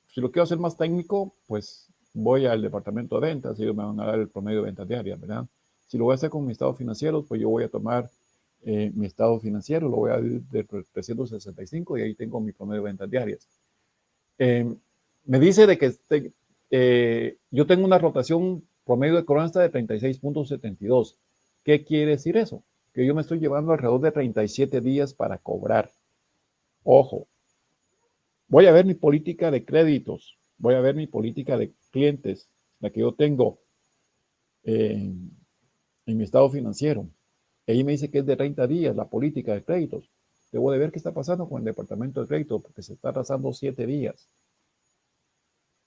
si lo quiero hacer más técnico, pues voy al departamento de ventas y ellos me van a dar el promedio de ventas diarias, ¿verdad? Si lo voy a hacer con mi estado financiero, pues yo voy a tomar mi estado financiero, lo voy a dividir de 365 y ahí tengo mi promedio de ventas diarias. Me dice de que yo tengo una rotación promedio de cobranza de 36.72. ¿Qué quiere decir eso? Que yo me estoy llevando alrededor de 37 días para cobrar. Ojo, voy a ver mi política de créditos, voy a ver mi política de clientes, la que yo tengo en mi estado financiero. Ahí me dice que es de 30 días la política de créditos. Debo de ver qué está pasando con el departamento de crédito porque se está atrasando 7 días.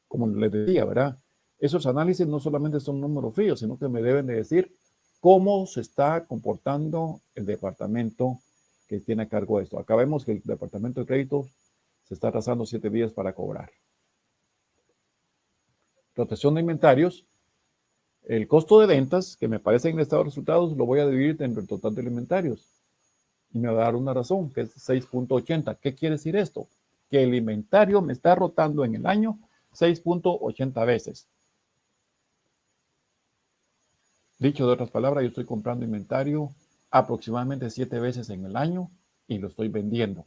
Como les decía, ¿verdad? Esos análisis no solamente son números fríos, sino que me deben de decir cómo se está comportando el departamento que tiene a cargo de esto. Acá vemos que el departamento de crédito se está atrasando 7 días para cobrar. Rotación de inventarios. El costo de ventas que me aparece en el estado de resultados lo voy a dividir dentro del total de inventarios. Y me va a dar una razón, que es 6.80. ¿Qué quiere decir esto? Que el inventario me está rotando en el año 6.80 veces. Dicho de otras palabras, yo estoy comprando inventario aproximadamente 7 veces en el año y lo estoy vendiendo.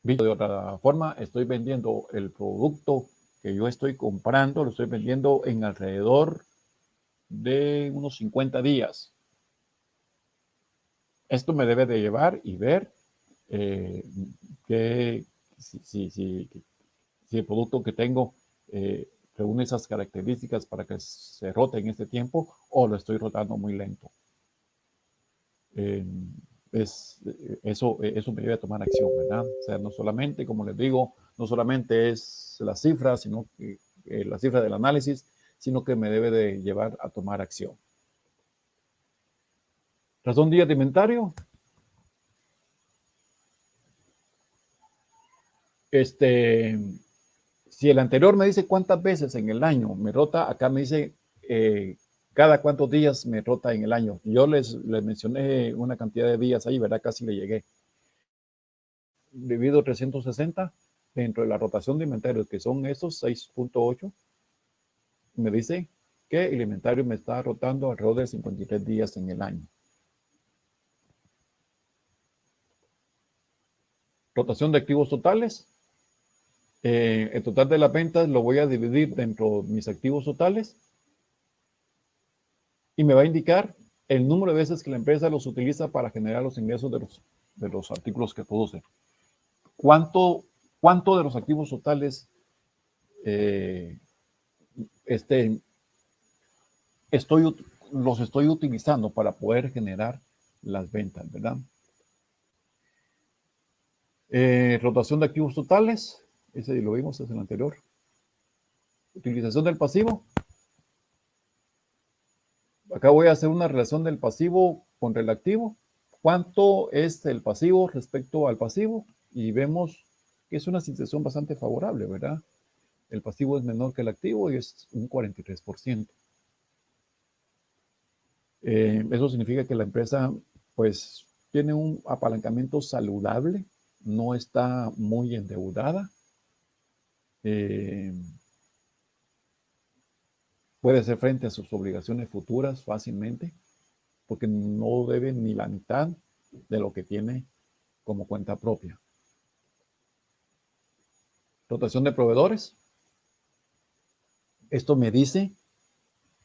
Dicho de otra forma, estoy vendiendo el producto que yo estoy comprando, lo estoy vendiendo en alrededor de unos 50 días. Esto me debe de llevar y ver que si el producto que tengo reúne esas características para que se rote en este tiempo o lo estoy rotando muy lento. Eso me debe tomar acción, ¿verdad? O sea, no solamente, como les digo, no solamente es la cifra, sino que la cifra del análisis, sino que me debe de llevar a tomar acción. Razón días de inventario. Si el anterior me dice cuántas veces en el año me rota, acá me dice cada cuántos días me rota en el año. Yo les mencioné una cantidad de días ahí, ¿verdad? Casi le llegué. Divido 360 dentro de la rotación de inventarios, que son esos 6.8, me dice que el inventario me está rotando alrededor de 53 días en el año. Rotación de activos totales. El total de las ventas lo voy a dividir dentro de mis activos totales y me va a indicar el número de veces que la empresa los utiliza para generar los ingresos de los artículos que produce. ¿Cuánto de los activos totales los estoy utilizando para poder generar las ventas, ¿verdad? Rotación de activos totales, ese lo vimos desde el anterior. Utilización del pasivo. Acá voy a hacer una relación del pasivo contra el activo. ¿Cuánto es el pasivo respecto al pasivo? Y vemos que es una situación bastante favorable, ¿verdad? El pasivo es menor que el activo y es un 43%. Eso significa que la empresa, pues, tiene un apalancamiento saludable, no está muy endeudada. Puede hacer frente a sus obligaciones futuras fácilmente, porque no debe ni la mitad de lo que tiene como cuenta propia. Rotación de proveedores. Esto me dice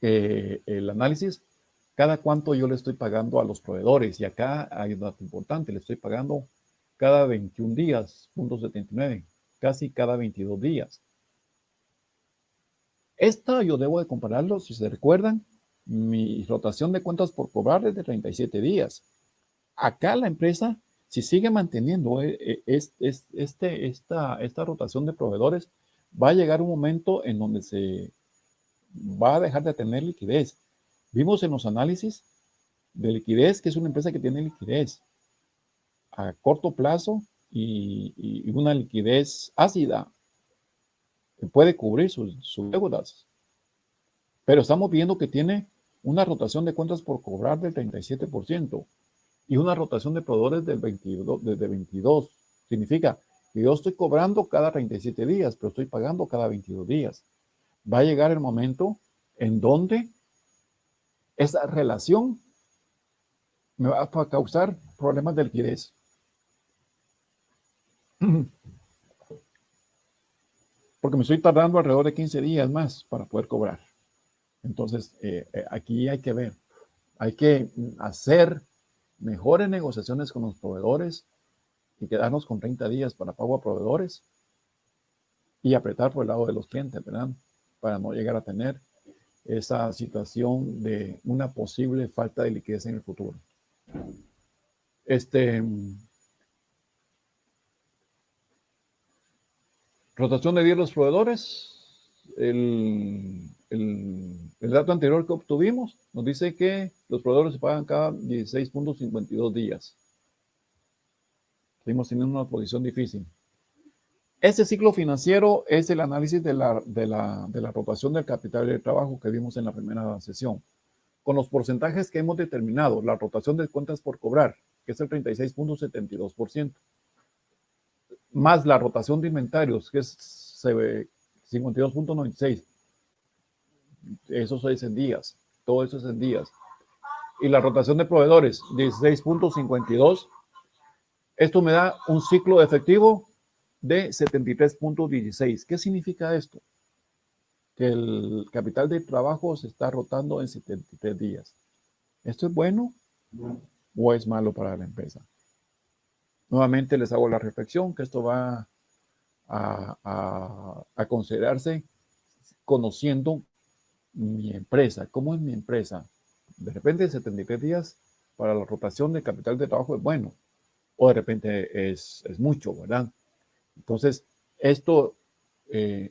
el análisis, cada cuánto yo le estoy pagando a los proveedores. Y acá hay un dato importante, le estoy pagando cada 21 días, 0.79, casi cada 22 días. Esta yo debo de compararlo, si se recuerdan, mi rotación de cuentas por cobrar es de 37 días. Acá la empresa, si sigue manteniendo esta rotación de proveedores, va a llegar un momento en donde se va a dejar de tener liquidez. Vimos en los análisis de liquidez que es una empresa que tiene liquidez a corto plazo y una liquidez ácida que puede cubrir sus deudas. Pero estamos viendo que tiene una rotación de cuentas por cobrar del 37% y una rotación de proveedores del 22. Significa que yo estoy cobrando cada 37 días, pero estoy pagando cada 22 días. Va a llegar el momento en donde esa relación me va a causar problemas de liquidez. Porque me estoy tardando alrededor de 15 días más para poder cobrar. Entonces, aquí hay que ver, hay que hacer mejores negociaciones con los proveedores y quedarnos con 30 días para pago a proveedores y apretar por el lado de los clientes, ¿verdad? Para no llegar a tener esa situación de una posible falta de liquidez en el futuro. Rotación de 10 los proveedores. El dato anterior que obtuvimos nos dice que los proveedores se pagan cada 16.52 días. Seguimos teniendo una posición difícil. Este ciclo financiero es el análisis de la rotación del capital de trabajo que vimos en la primera sesión. Con los porcentajes que hemos determinado, la rotación de cuentas por cobrar, que es el 36.72%, más la rotación de inventarios, que es 52.96%, eso es en días, todo eso es en días. Y la rotación de proveedores, 16.52%, esto me da un ciclo de efectivo de 73.16%. ¿Qué significa esto? Que el capital de trabajo se está rotando en 73 días. ¿Esto es bueno o es malo para la empresa? Nuevamente les hago la reflexión que esto va a considerarse conociendo mi empresa. ¿Cómo es mi empresa? De repente 73 días para la rotación de capital de trabajo es bueno, o de repente es mucho, ¿verdad? Entonces, esto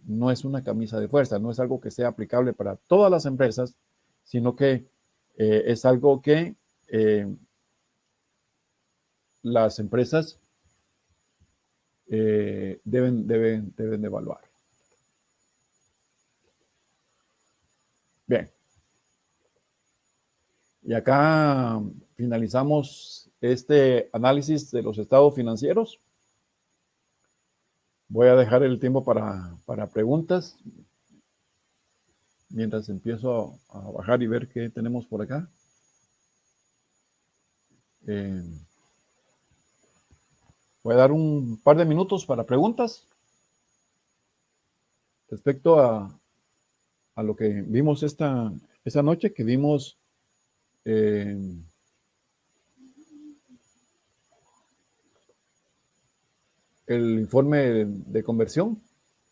no es una camisa de fuerza, no es algo que sea aplicable para todas las empresas, sino que es algo que las empresas deben de evaluar. Bien. Y acá finalizamos este análisis de los estados financieros. Voy a dejar el tiempo para preguntas mientras empiezo a bajar y ver qué tenemos por acá. Voy a dar un par de minutos para preguntas respecto a lo que vimos esta noche, que vimos el informe de conversión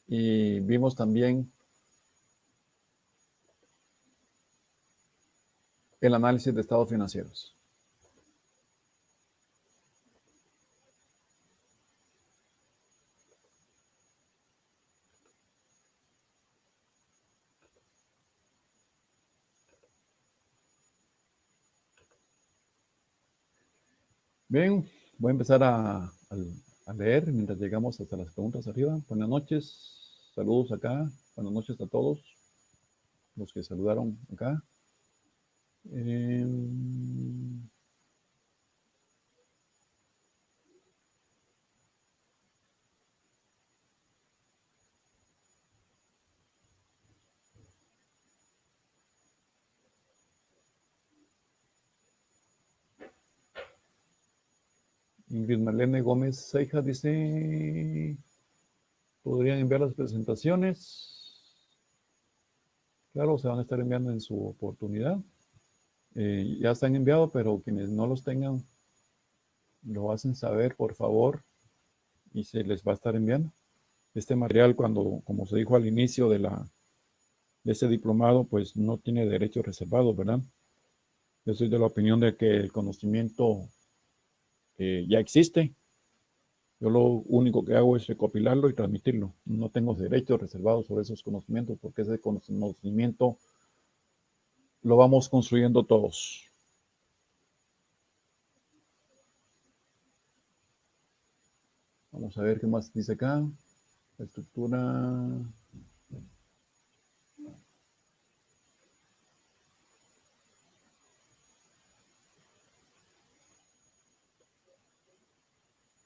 y vimos también el análisis de estados financieros. Bien, voy a empezar a leer mientras llegamos hasta las preguntas arriba. Buenas noches, saludos acá. Buenas noches a todos los que saludaron acá. Ingrid Marlene Gómez Seija dice, ¿podrían enviar las presentaciones? Claro, se van a estar enviando en su oportunidad. Ya están enviados, pero quienes no los tengan, lo hacen saber, por favor, y se les va a estar enviando. Este material, como se dijo al inicio de ese diplomado, pues no tiene derechos reservados, ¿verdad? Yo soy de la opinión de que el conocimiento ya existe. Yo lo único que hago es recopilarlo y transmitirlo. No tengo derechos reservados sobre esos conocimientos porque ese conocimiento lo vamos construyendo todos. Vamos a ver qué más dice acá. La estructura.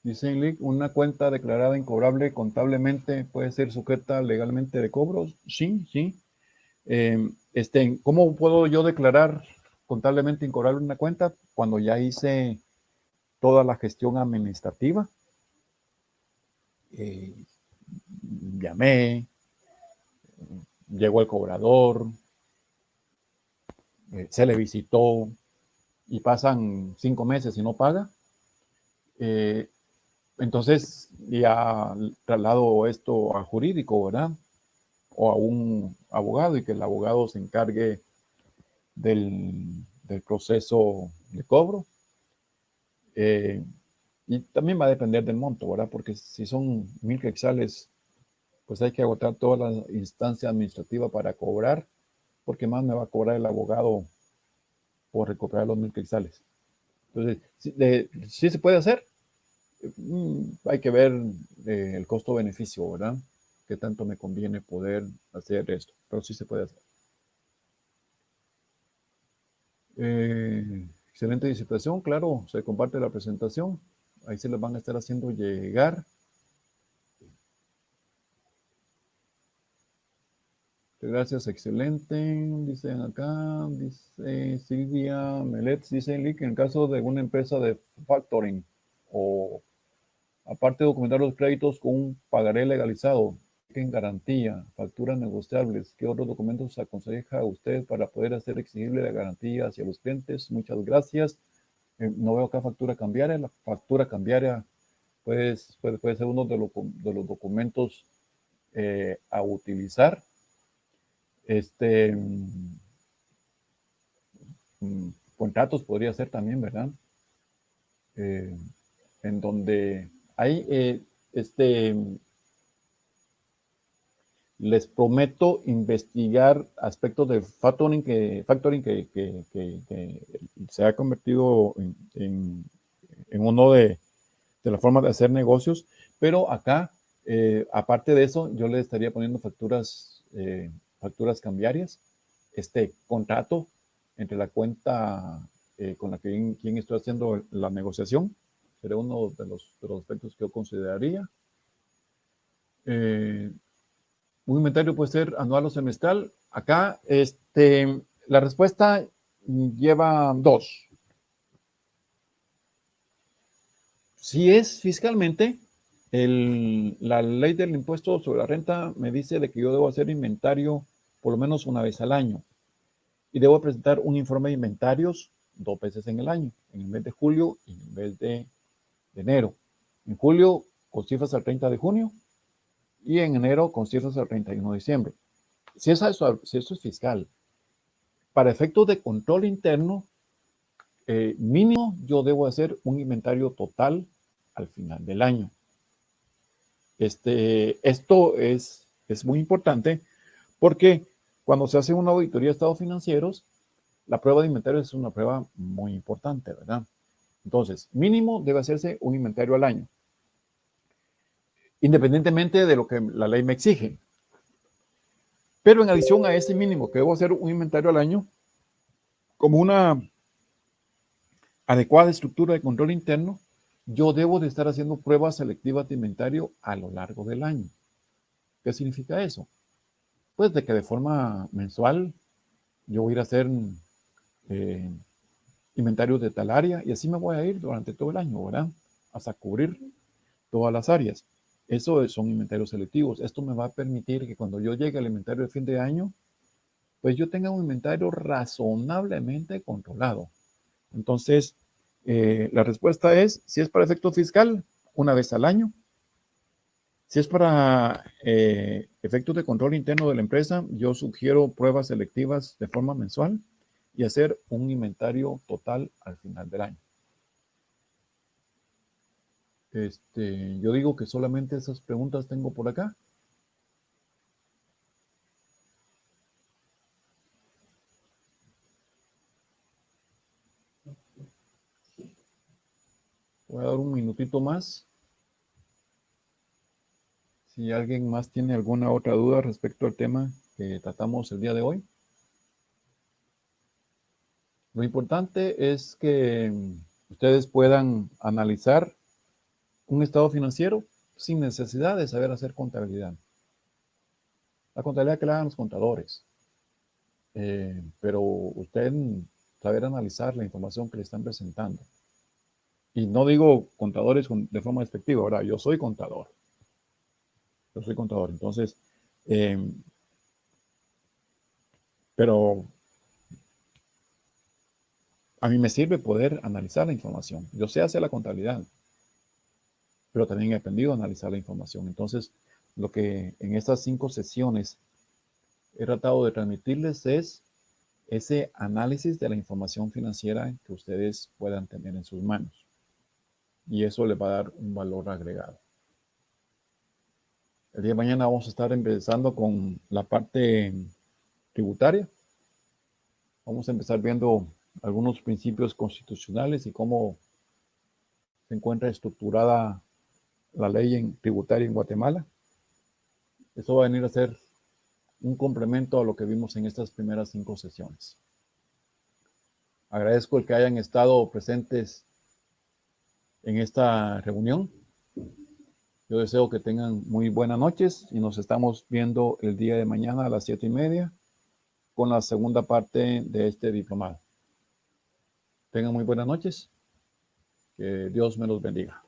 Dice Enlic, una cuenta declarada incobrable contablemente puede ser sujeta legalmente de cobros. Sí, sí. ¿Cómo puedo yo declarar contablemente incobrable una cuenta? Cuando ya hice toda la gestión administrativa. Llamé, llegó el cobrador, se le visitó y pasan 5 meses y no paga. Entonces ya traslado esto a jurídico, ¿verdad? O a un abogado y que el abogado se encargue del proceso de cobro. Y también va a depender del monto, ¿verdad? Porque si son 1000 quetzales, pues hay que agotar toda la instancia administrativa para cobrar, porque más me va a cobrar el abogado por recuperar los 1000 quetzales. Entonces, sí se puede hacer. Hay que ver el costo-beneficio, ¿verdad? Qué tanto me conviene poder hacer esto, pero sí se puede hacer. Excelente disertación, claro, se comparte la presentación. Ahí se les van a estar haciendo llegar. Gracias, excelente. Dicen acá, dice Silvia Melet, dice Lick, en el caso de una empresa de factoring o aparte de documentar los créditos con un pagaré legalizado, en garantía, facturas negociables, ¿qué otros documentos aconseja usted para poder hacer exigible la garantía hacia los clientes? Muchas gracias. No veo acá factura cambiaria. La factura cambiaria puede ser uno de los documentos a utilizar. Contratos podría ser también, ¿verdad? En donde hay les prometo investigar aspectos de factoring que se ha convertido en uno de las formas de hacer negocios, pero acá, aparte de eso, yo le estaría poniendo facturas cambiarias, este contrato entre la cuenta con la que quien estoy haciendo la negociación, sería uno de los aspectos que yo consideraría. Un inventario puede ser anual o semestral. Acá, la respuesta lleva 2. Si es fiscalmente, la ley del impuesto sobre la renta me dice de que yo debo hacer inventario por lo menos una vez al año y debo presentar un informe de inventarios 2 veces en el año, en el mes de julio y en el mes de enero. En julio con cifras al 30 de junio y en enero con cifras al 31 de diciembre. Si eso es fiscal. para efectos de control interno, mínimo yo debo hacer un inventario total al final del año. Esto es muy importante porque cuando se hace una auditoría de estados financieros, la prueba de inventario es una prueba muy importante, ¿verdad? Entonces, mínimo debe hacerse un inventario al año, independientemente de lo que la ley me exige. Pero en adición a ese mínimo que debo hacer un inventario al año, como una adecuada estructura de control interno, yo debo de estar haciendo pruebas selectivas de inventario a lo largo del año. ¿Qué significa eso? Pues de que de forma mensual yo voy a ir a hacer inventarios de tal área y así me voy a ir durante todo el año, ¿verdad? Hasta cubrir todas las áreas. Eso son inventarios selectivos. Esto me va a permitir que cuando yo llegue al inventario de fin de año, pues yo tenga un inventario razonablemente controlado. Entonces, la respuesta es, si es para efecto fiscal, una vez al año. Si es para efectos de control interno de la empresa, yo sugiero pruebas selectivas de forma mensual y hacer un inventario total al final del año. Yo digo que solamente esas preguntas tengo por acá. Voy a dar un minutito más. Si alguien más tiene alguna otra duda respecto al tema que tratamos el día de hoy. Lo importante es que ustedes puedan analizar un estado financiero sin necesidad de saber hacer contabilidad. La contabilidad que la hagan los contadores. Pero usted saber analizar la información que le están presentando. Y no digo contadores de forma despectiva, ahora yo soy contador. Yo soy contador, entonces, pero a mí me sirve poder analizar la información. Yo sé hacer la contabilidad, pero también he aprendido a analizar la información. Entonces, lo que en estas 5 sesiones he tratado de transmitirles es ese análisis de la información financiera que ustedes puedan tener en sus manos. Y eso les va a dar un valor agregado. El día de mañana vamos a estar empezando con la parte tributaria. Vamos a empezar viendo algunos principios constitucionales y cómo se encuentra estructurada la ley tributaria en Guatemala. Eso va a venir a ser un complemento a lo que vimos en estas primeras 5 sesiones. Agradezco el que hayan estado presentes en esta reunión. Yo deseo que tengan muy buenas noches y nos estamos viendo el día de mañana a las 7:30 con la segunda parte de este diplomado. Tengan muy buenas noches. Que Dios me los bendiga.